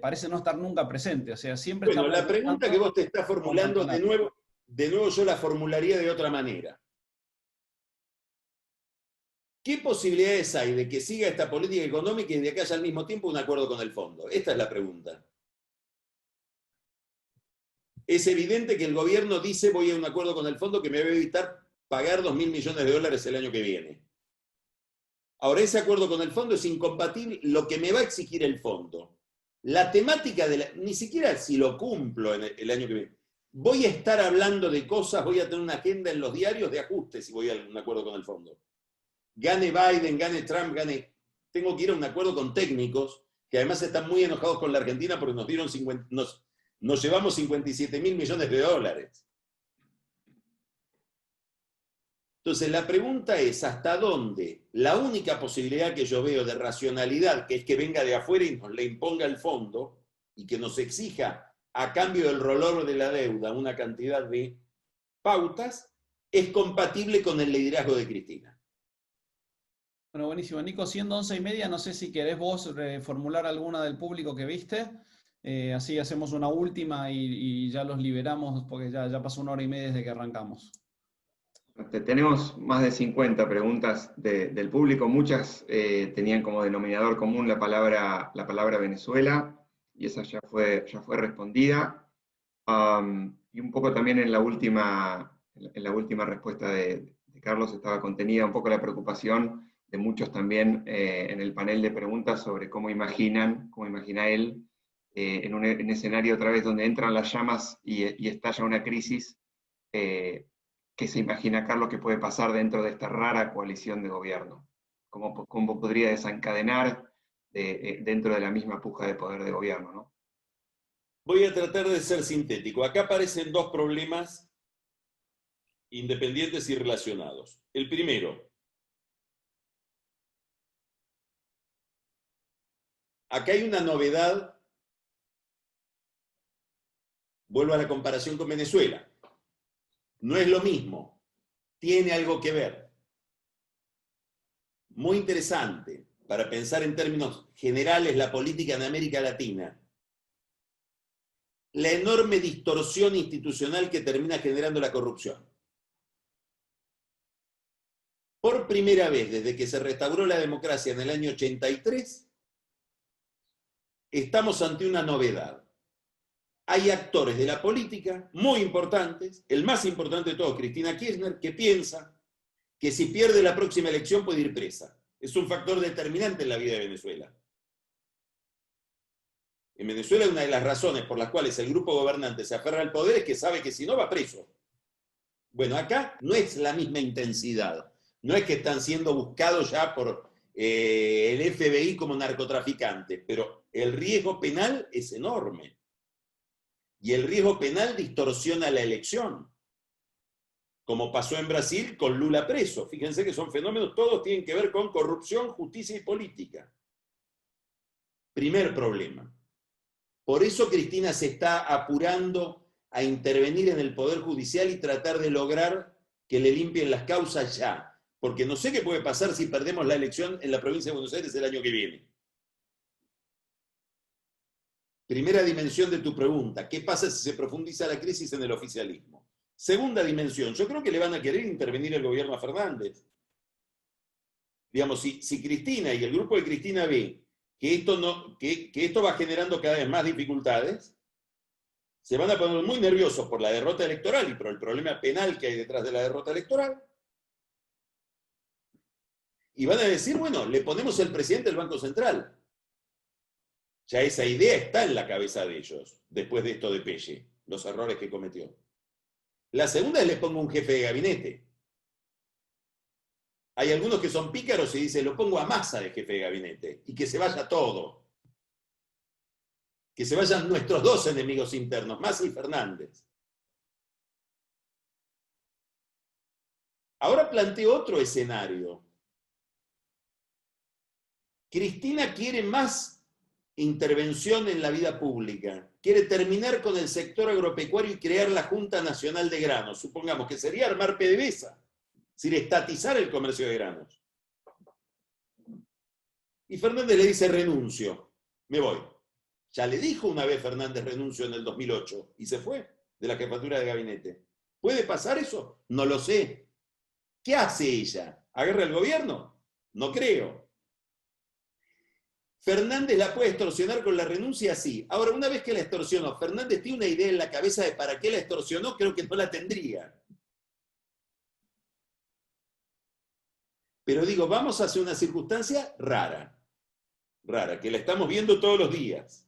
parece no estar nunca presente. O sea, siempre Bueno, estamos la pregunta que vos te estás formulando, de nuevo yo la formularía de otra manera. ¿Qué posibilidades hay de que siga esta política económica y de que haya al mismo tiempo un acuerdo con el fondo? Esta es la pregunta. Es evidente que el gobierno dice voy a un acuerdo con el fondo que me va a evitar pagar 2.000 millones de dólares el año que viene. Ahora, ese acuerdo con el fondo es incompatible lo que me va a exigir el fondo. La temática ni siquiera si lo cumplo en el año que viene. Voy a estar hablando de cosas, voy a tener una agenda en los diarios de ajustes si voy a un acuerdo con el fondo. Gane Biden, gane Trump, tengo que ir a un acuerdo con técnicos que además están muy enojados con la Argentina porque nos llevamos 57.000 millones de dólares. Entonces la pregunta es, ¿hasta dónde la única posibilidad que yo veo de racionalidad, que es que venga de afuera y nos le imponga el fondo y que nos exija a cambio del rollover de la deuda una cantidad de pautas, es compatible con el liderazgo de Cristina? Bueno, buenísimo. Nico, siendo 11:30, no sé si querés vos formular alguna del público que viste. Así hacemos una última y ya los liberamos porque ya pasó 1 hora y media desde que arrancamos. Tenemos más de 50 preguntas del público, muchas tenían como denominador común la palabra Venezuela, y esa ya fue respondida. Y un poco también en la última respuesta de Carlos estaba contenida un poco la preocupación de muchos también en el panel de preguntas sobre cómo imagina él en un escenario otra vez donde entran las llamas y estalla una crisis. ¿Qué se imagina Carlos que puede pasar dentro de esta rara coalición de gobierno? ¿Cómo podría desencadenar dentro de la misma puja de poder de gobierno, ¿no? Voy a tratar de ser sintético. Acá aparecen dos problemas independientes y relacionados. El primero, acá hay una novedad Vuelvo a la comparación con Venezuela. No es lo mismo. Tiene algo que ver. Muy interesante para pensar en términos generales la política en América Latina. La enorme distorsión institucional que termina generando la corrupción. Por primera vez desde que se restauró la democracia en el año 83, estamos ante una novedad. Hay actores de la política muy importantes, el más importante de todos, Cristina Kirchner, que piensa que si pierde la próxima elección puede ir presa. Es un factor determinante en la vida de Venezuela. En Venezuela una de las razones por las cuales el grupo gobernante se aferra al poder es que sabe que si no va preso. Bueno, acá no es la misma intensidad. No es que están siendo buscados ya por el FBI como narcotraficantes, pero el riesgo penal es enorme. Y el riesgo penal distorsiona la elección, como pasó en Brasil con Lula preso. Fíjense que son fenómenos, todos tienen que ver con corrupción, justicia y política. Primer problema. Por eso Cristina se está apurando a intervenir en el Poder Judicial y tratar de lograr que le limpien las causas ya. Porque no sé qué puede pasar si perdemos la elección en la provincia de Buenos Aires el año que viene. Primera dimensión de tu pregunta, ¿qué pasa si se profundiza la crisis en el oficialismo? Segunda dimensión, yo creo que le van a querer intervenir el gobierno a Fernández. Digamos, si Cristina y el grupo de Cristina ve que esto va generando cada vez más dificultades, se van a poner muy nerviosos por la derrota electoral y por el problema penal que hay detrás de la derrota electoral. Y van a decir, bueno, le ponemos el presidente del Banco Central. Ya esa idea está en la cabeza de ellos, después de esto de Pelle, los errores que cometió. La segunda es le pongo un jefe de gabinete. Hay algunos que son pícaros y dicen, lo pongo a Massa de jefe de gabinete, y que se vaya todo. Que se vayan nuestros dos enemigos internos, Massa y Fernández. Ahora planteo otro escenario. Cristina quiere más intervención en la vida pública. Quiere terminar con el sector agropecuario y crear la Junta Nacional de Granos. Supongamos que sería armar PDVSA, es decir, estatizar el comercio de granos. Y Fernández le dice, renuncio, me voy. Ya le dijo una vez Fernández, renuncio en el 2008, y se fue de la jefatura de gabinete. ¿Puede pasar eso? No lo sé. ¿Qué hace ella? ¿Agarra el gobierno? No creo. Fernández la puede extorsionar con la renuncia, sí. Ahora, una vez que la extorsionó, Fernández tiene una idea en la cabeza de para qué la extorsionó, creo que no la tendría. Pero digo, vamos hacia una circunstancia rara, que la estamos viendo todos los días.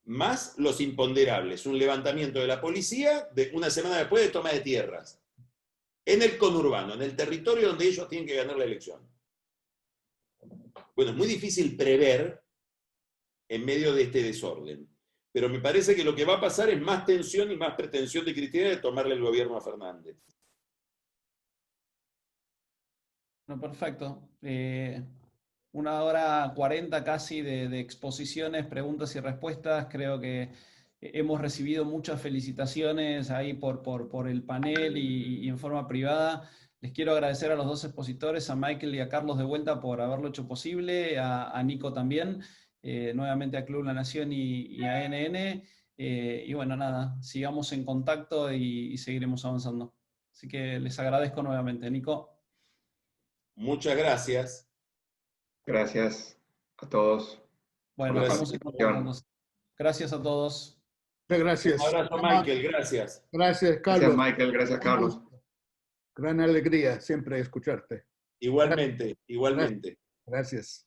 Más los imponderables, un levantamiento de la policía una semana después de toma de tierras, en el conurbano, en el territorio donde ellos tienen que ganar la elección. Bueno, es muy difícil prever en medio de este desorden, pero me parece que lo que va a pasar es más tensión y más pretensión de Cristina de tomarle el gobierno a Fernández. No, perfecto. 1 hora 40 casi de exposiciones, preguntas y respuestas. Creo que hemos recibido muchas felicitaciones ahí por el panel y en forma privada. Les quiero agradecer a los dos expositores, a Michael y a Carlos de vuelta por haberlo hecho posible, a Nico también, nuevamente a Club La Nación y a NN. Y bueno, nada, sigamos en contacto y seguiremos avanzando. Así que les agradezco nuevamente. Nico. Muchas gracias. Gracias a todos. Bueno, estamos en contacto. Gracias a todos. Gracias. Un abrazo, Michael, gracias. Gracias, Carlos. Gracias, Michael. Gracias, Carlos. Gran alegría siempre escucharte. Igualmente, igualmente. Gracias.